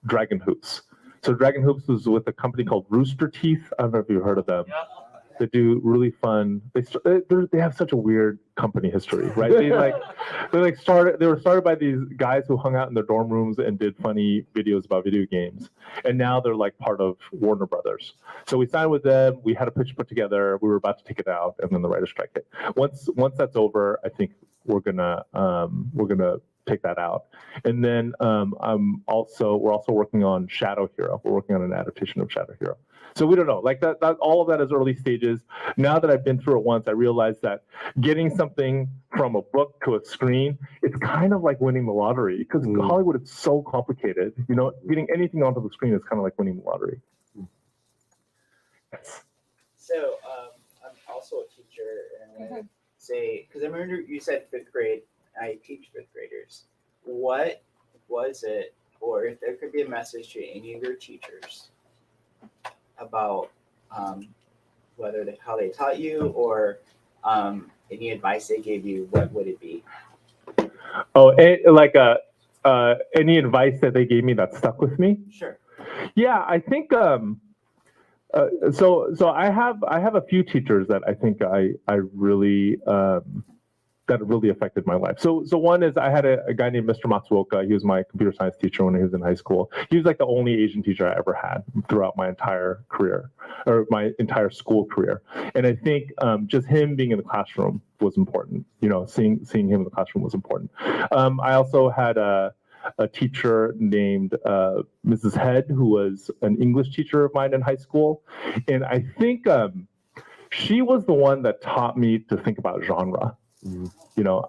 Dragon Hoops. So Dragon Hoops was with a company called Rooster Teeth. I don't know if you've heard of them. Yeah. They do really fun. They have such a weird company history, right? They were started by these guys who hung out in their dorm rooms and did funny videos about video games, and now they're like part of Warner Brothers. So we signed with them. We had a pitch put together. We were about to take it out, and then the writer's strike hit. Once that's over, I think we're gonna take that out. And then we're also working on Shadow Hero. We're working on an adaptation of Shadow Hero. So we don't know, like that all of that is early stages. Now that I've been through it once, I realized that getting something from a book to a screen, it's kind of like winning the lottery, because Hollywood is so complicated. You know, getting anything onto the screen is kind of like winning the lottery. Yes. So I'm also a teacher, and I say, because I remember you said 5th grade. I teach 5th graders. What was it, or if there could be a message to any of your teachers about how they taught you, or any advice they gave you, what would it be? Oh, any advice that they gave me that stuck with me? Sure. Yeah, I think so I have a few teachers that I think I really that really affected my life. So one is I had a guy named Mr. Matsuoka. He was my computer science teacher when he was in high school. He was like the only Asian teacher I ever had throughout my entire career, or my entire school career. And I think just him being in the classroom was important. You know, seeing him in the classroom was important. I also had a teacher named Mrs. Head, who was an English teacher of mine in high school. And I think she was the one that taught me to think about genre. You know,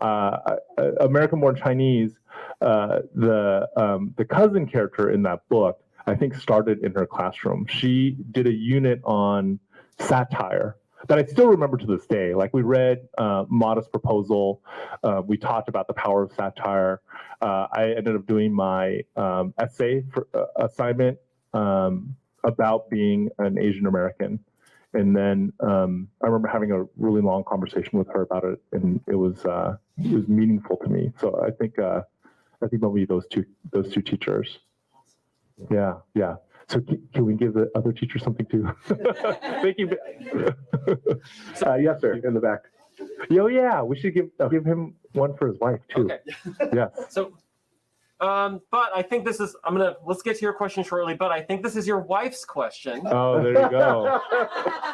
American Born Chinese, the cousin character in that book, I think started in her classroom. She did a unit on satire that I still remember to this day. Like, we read Modest Proposal. We talked about the power of satire. I ended up doing my essay assignment about being an Asian American. And then I remember having a really long conversation with her about it, and it was meaningful to me. So I think maybe those two teachers. Yeah. So can we give the other teacher something too? Thank you. Yes, sir, in the back. Yeah, we should give him one for his wife too. Okay. Yes. So, but I think this is, let's get to your question shortly, but I think this is your wife's question. Oh, there you go.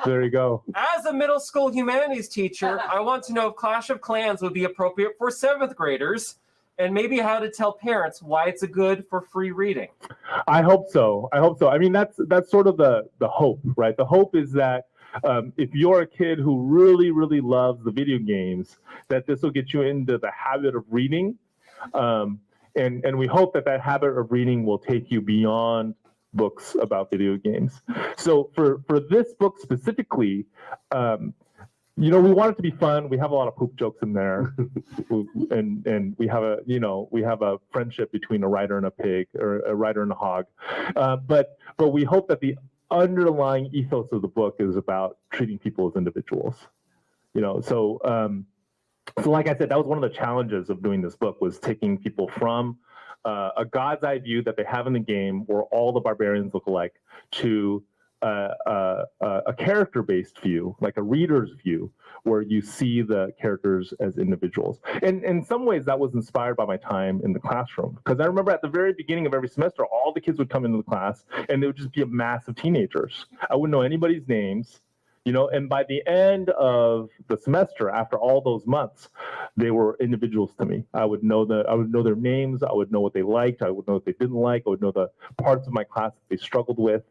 There you go. As a middle school humanities teacher, I want to know if Clash of Clans would be appropriate for 7th graders, and maybe how to tell parents why it's a good for free reading. I hope so. I mean, that's sort of the hope, right? The hope is that if you're a kid who really, really loves the video games, that this will get you into the habit of reading. And we hope that habit of reading will take you beyond books about video games. So for this book specifically, you know, we want it to be fun. We have a lot of poop jokes in there, and we have a friendship between a writer and a pig, or a writer and a hog. But we hope that the underlying ethos of the book is about treating people as individuals. You know, so like I said, that was one of the challenges of doing this book, was taking people from a God's eye view that they have in the game, where all the barbarians look alike, to a character-based view, like a reader's view, where you see the characters as individuals. And in some ways, that was inspired by my time in the classroom. Because I remember at the very beginning of every semester, all the kids would come into the class, and they would just be a mass of teenagers. I wouldn't know anybody's names. You know, and by the end of the semester, after all those months, they were individuals to me. I would know their names. I would know what they liked. I would know what they didn't like. I would know the parts of my class that they struggled with.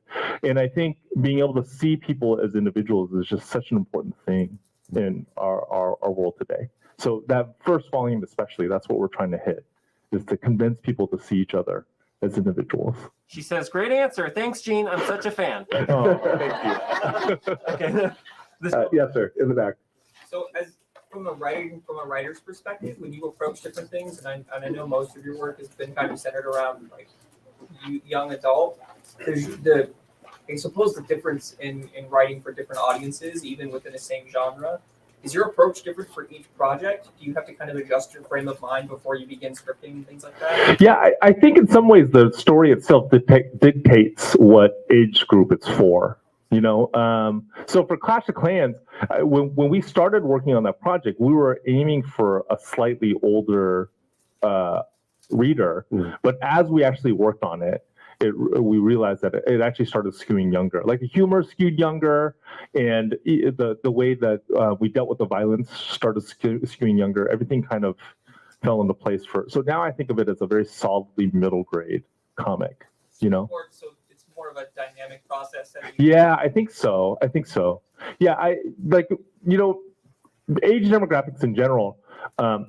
And I think being able to see people as individuals is just such an important thing in our world today. So that first volume especially, that's what we're trying to hit, is to convince people to see each other as individuals. She says, "Great answer. Thanks, Gene. I'm such a fan." Oh, thank you. Okay. Yes, sir, in the back. So, as from a writer's perspective, when you approach different things, and I know most of your work has been kind of centered around like young adult, there's I suppose the difference in writing for different audiences, even within the same genre. Is your approach different for each project? Do you have to kind of adjust your frame of mind before you begin scripting and things like that? Yeah, I think in some ways the story itself dictates what age group it's for. You know, so for Clash of Clans, when we started working on that project, we were aiming for a slightly older reader. But as we actually worked on it, we realized that it actually started skewing younger. Like the humor skewed younger, and the way that we dealt with the violence started skewing younger. Everything kind of fell into place so now I think of it as a very solidly middle grade comic. You know. So it's more of a dynamic process. Yeah, I think so. Yeah, age demographics in general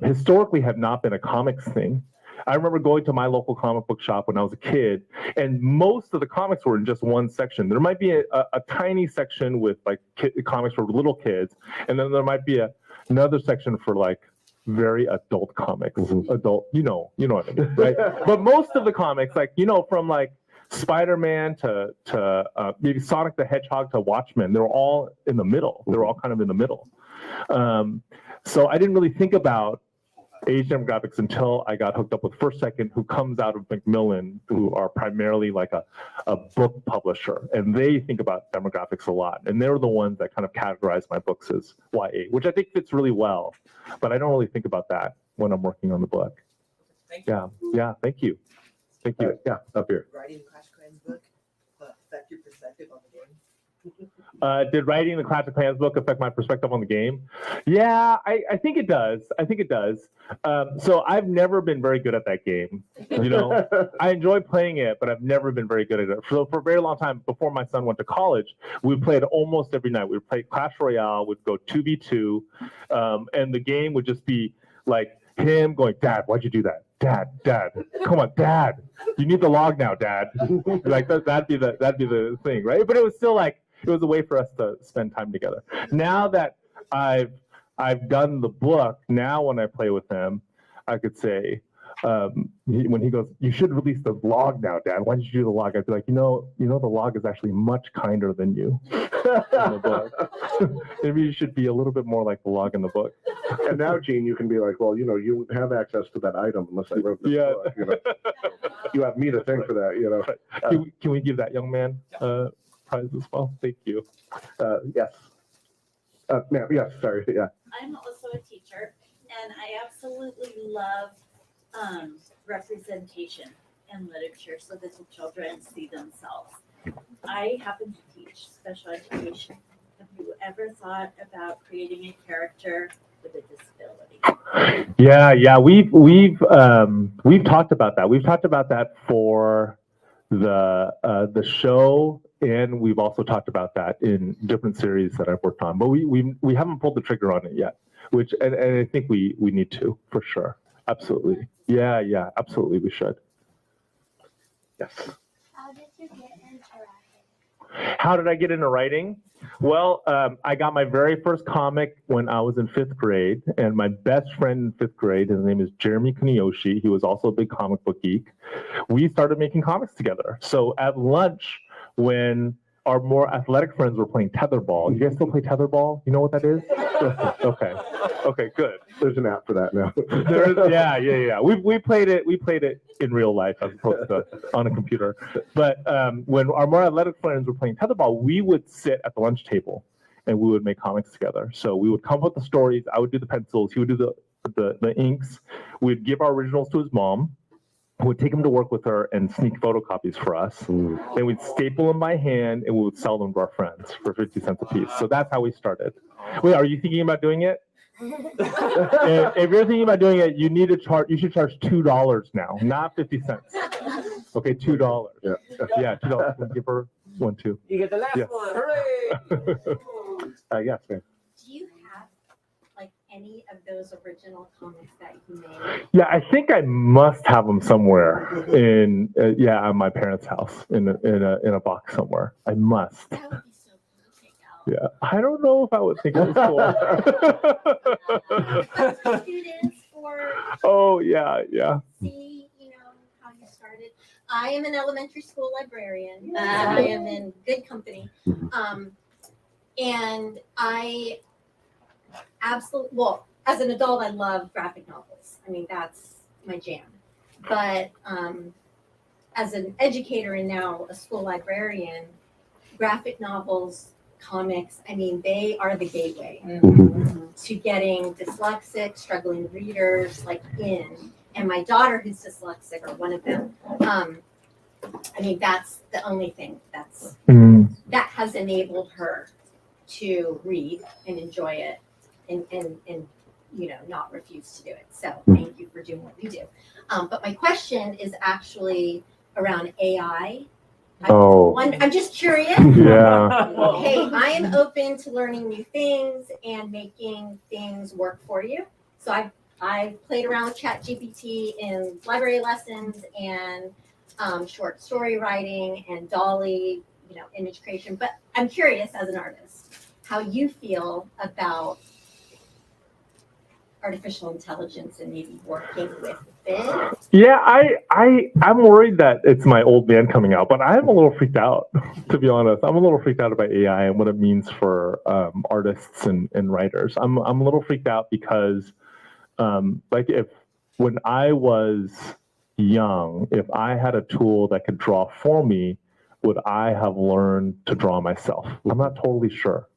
historically have not been a comics thing. I remember going to my local comic book shop when I was a kid, and most of the comics were in just one section. There might be a tiny section with like comics for little kids, and then there might be another section for like very adult comics. Adult, you know what I mean, right? But most of the comics, like, you know, from like Spider-Man to maybe Sonic the Hedgehog to Watchmen, they were all in the middle. They were all kind of in the middle. So I didn't really think about age demographics until I got hooked up with First Second, who comes out of Macmillan, who are primarily like a book publisher. And they think about demographics a lot. And they're the ones that kind of categorize my books as YA, which I think fits really well. But I don't really think about that when I'm working on the book. Thank you. Yeah, thank you. Thank you. Yeah, up here. Writing Clash of Clans book affect your perspective on the game? Did writing the Clash of Clans book affect my perspective on the game? Yeah, I think it does. I think it does. So I've never been very good at that game. You know, I enjoy playing it, but I've never been very good at it. So for a very long time, before my son went to college, we played almost every night. We would play Clash Royale, we'd go 2v2, and the game would just be like him going, "Dad, why'd you do that? Dad, come on, Dad, you need the log now, Dad." Like that'd be the thing, right? But it was still like, it was a way for us to spend time together. Now that I've done the book, now when I play with him, I could say, when he goes, "You should release the log now, Dad. Why did you do the log?" I'd be like, you know, the log is actually much kinder than you in the book. Maybe you should be a little bit more like the log in the book. And now, Gene, you can be like, well, you wouldn't have access to that item unless I wrote this book. You have me to thank for that. Can we give that young man prize as well? Thank you. Yes. Ma'am, yes, sorry. Yeah. I'm also a teacher, and I absolutely love representation in literature so that the children see themselves. I happen to teach special education. Have you ever thought about creating a character with a disability? Yeah, we've talked about that. We've talked about that for the show, and we've also talked about that in different series that I've worked on. But we haven't pulled the trigger on it yet, and I think we need to, for sure. Absolutely. Yeah, absolutely, we should. Yes. How did you get into writing? How did I get into writing? Well, I got my very first comic when I was in 5th grade, and my best friend in 5th grade, his name is Jeremy Kuniyoshi. He was also a big comic book geek. We started making comics together. So at lunch, when our more athletic friends were playing tetherball, you guys still play tetherball? You know what that is? Okay, good. There's an app for that now. Yeah. We played it in real life as opposed to on a computer. But when our more athletic friends were playing tetherball, we would sit at the lunch table and we would make comics together. So we would come up with the stories. I would do the pencils. He would do the inks. We'd give our originals to his mom. We'd take them to work with her and sneak photocopies for us. Then we'd staple them by hand and we would sell them to our friends for 50 cents a piece. So that's how we started. Wait, are you thinking about doing it? If you're thinking about doing it, you should charge $2 now, not 50 cents. Okay, $2. Yeah, $2. We'll give her one too. You get the last one. Hooray! Yes, ma'am. Do you have like any of those original comics that you made? Yeah, I think I must have them somewhere in at my parents' house in a box somewhere. I must. That would be so cool to take out. Yeah, I don't know if I would think it was cool. Students for Oh yeah. see, how you started. I am an elementary school librarian. I am in good company. And I absolutely, well, as an adult, I love graphic novels. I mean, that's my jam. But as an educator and now a school librarian, graphic novels, comics, I mean, they are the gateway to getting dyslexic, struggling readers in. And my daughter, who's dyslexic, or one of them, I mean, that's the only thing that has enabled her to read and enjoy it and not refuse to do it. So thank you for doing what you do. But my question is actually around AI. I'm just curious. Yeah. Hey, I am open to learning new things and making things work for you. So I've played around with ChatGPT in library lessons and short story writing and Dolly, image creation. But I'm curious as an artist, how you feel about artificial intelligence and maybe working with it. Yeah, I'm worried that it's my old man coming out, but I'm a little freaked out, to be honest. I'm a little freaked out about AI and what it means for artists and writers. I'm a little freaked out because like when I was young, if I had a tool that could draw for me, would I have learned to draw myself? I'm not totally sure.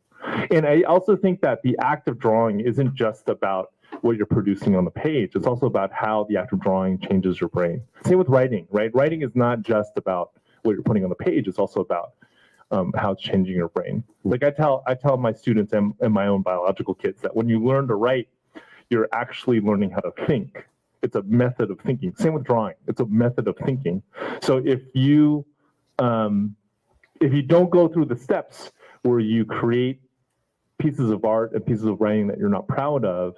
And I also think that the act of drawing isn't just about what you're producing on the page. It's also about how the act of drawing changes your brain. Same with writing, right? Writing is not just about what you're putting on the page. It's also about how it's changing your brain. Like I tell my students and my own biological kids that when you learn to write, you're actually learning how to think. It's a method of thinking. Same with drawing. It's a method of thinking. So if you don't go through the steps where you create pieces of art and pieces of writing that you're not proud of,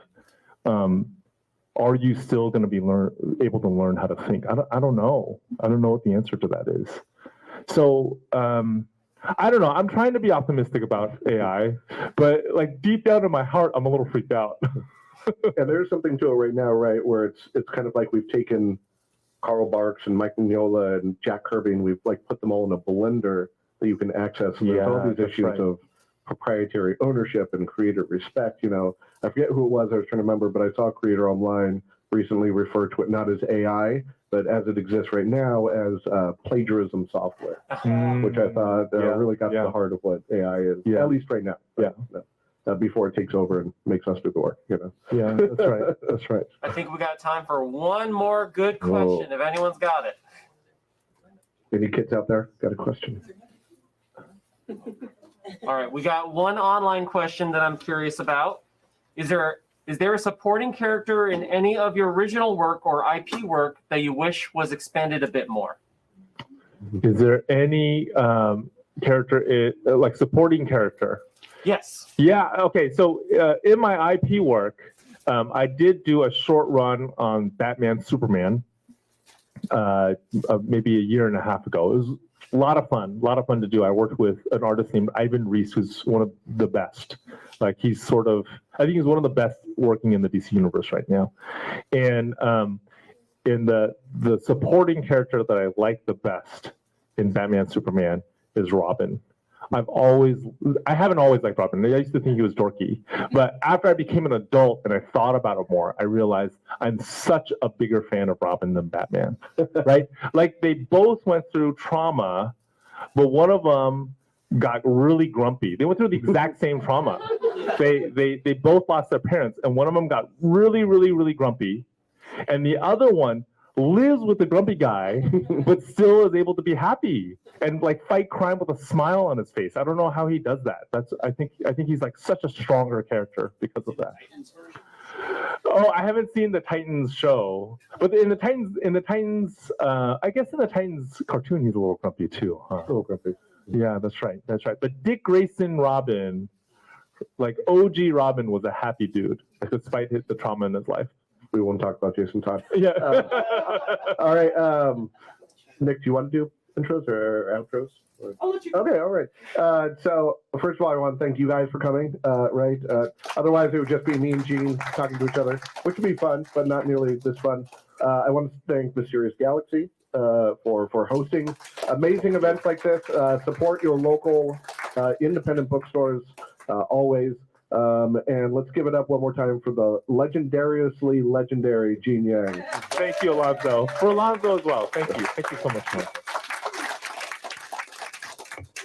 are you still going to be able to learn how to think? I don't know. I don't know what the answer to that is. So I don't know. I'm trying to be optimistic about AI, but like deep down in my heart, I'm a little freaked out. Yeah, there's something to it right now, right, where it's kind of like we've taken Carl Barks and Mike Mignola and Jack Kirby, and we've like put them all in a blender that you can access. And there's all these issues of proprietary ownership and creator respect. You know, I forget who it was I was trying to remember, but I saw a creator online recently refer to it not as AI, but as it exists right now as plagiarism software, which I thought really got to the heart of what AI is, at least right now. Before it takes over and makes us do the work, you know. Yeah, that's right. That's right. I think we got time for one more good question, if anyone's got it. Any kids out there got a question? All right, we got one online question that I'm curious about. Is there a supporting character in any of your original work or IP work that you wish was expanded a bit more? Is there any character, like supporting character? Yes. Yeah, okay. So in my IP work, I did do a short run on Batman Superman maybe a year and a half ago. It was a lot of fun to do. I worked with an artist named Ivan Reis, who's one of the best. Like I think he's one of the best working in the DC universe right now. And in the supporting character that I like the best in Batman Superman is Robin. I haven't always liked Robin. I used to think he was dorky. But after I became an adult and I thought about it more, I realized I'm such a bigger fan of Robin than Batman, right? Like they both went through trauma, but one of them got really grumpy. They went through the exact same trauma. They both lost their parents, and one of them got really, really, really grumpy. And the other one lives with the grumpy guy, but still is able to be happy and like fight crime with a smile on his face. I don't know how he does that. I think he's like such a stronger character because of that. Oh, I haven't seen the Titans show, but in the Titans, I guess in the Titans cartoon, he's a little grumpy too, huh? A little grumpy. Yeah, that's right. But Dick Grayson Robin, like OG Robin, was a happy dude despite the trauma in his life. We won't talk about Jason Todd. Yeah. All right. Nick, do you want to do intros or outros? I'll let you. Okay, all right. So first of all, I want to thank you guys for coming. Otherwise, it would just be me and Gene talking to each other, which would be fun, but not nearly this fun. I want to thank Mysterious Galaxy for hosting amazing events like this. Support your local independent bookstores always. And let's give it up one more time for the legendariously legendary Gene Yang. Thank you, Alonso. For Alonso as well. Thank you. Thank you so much, man.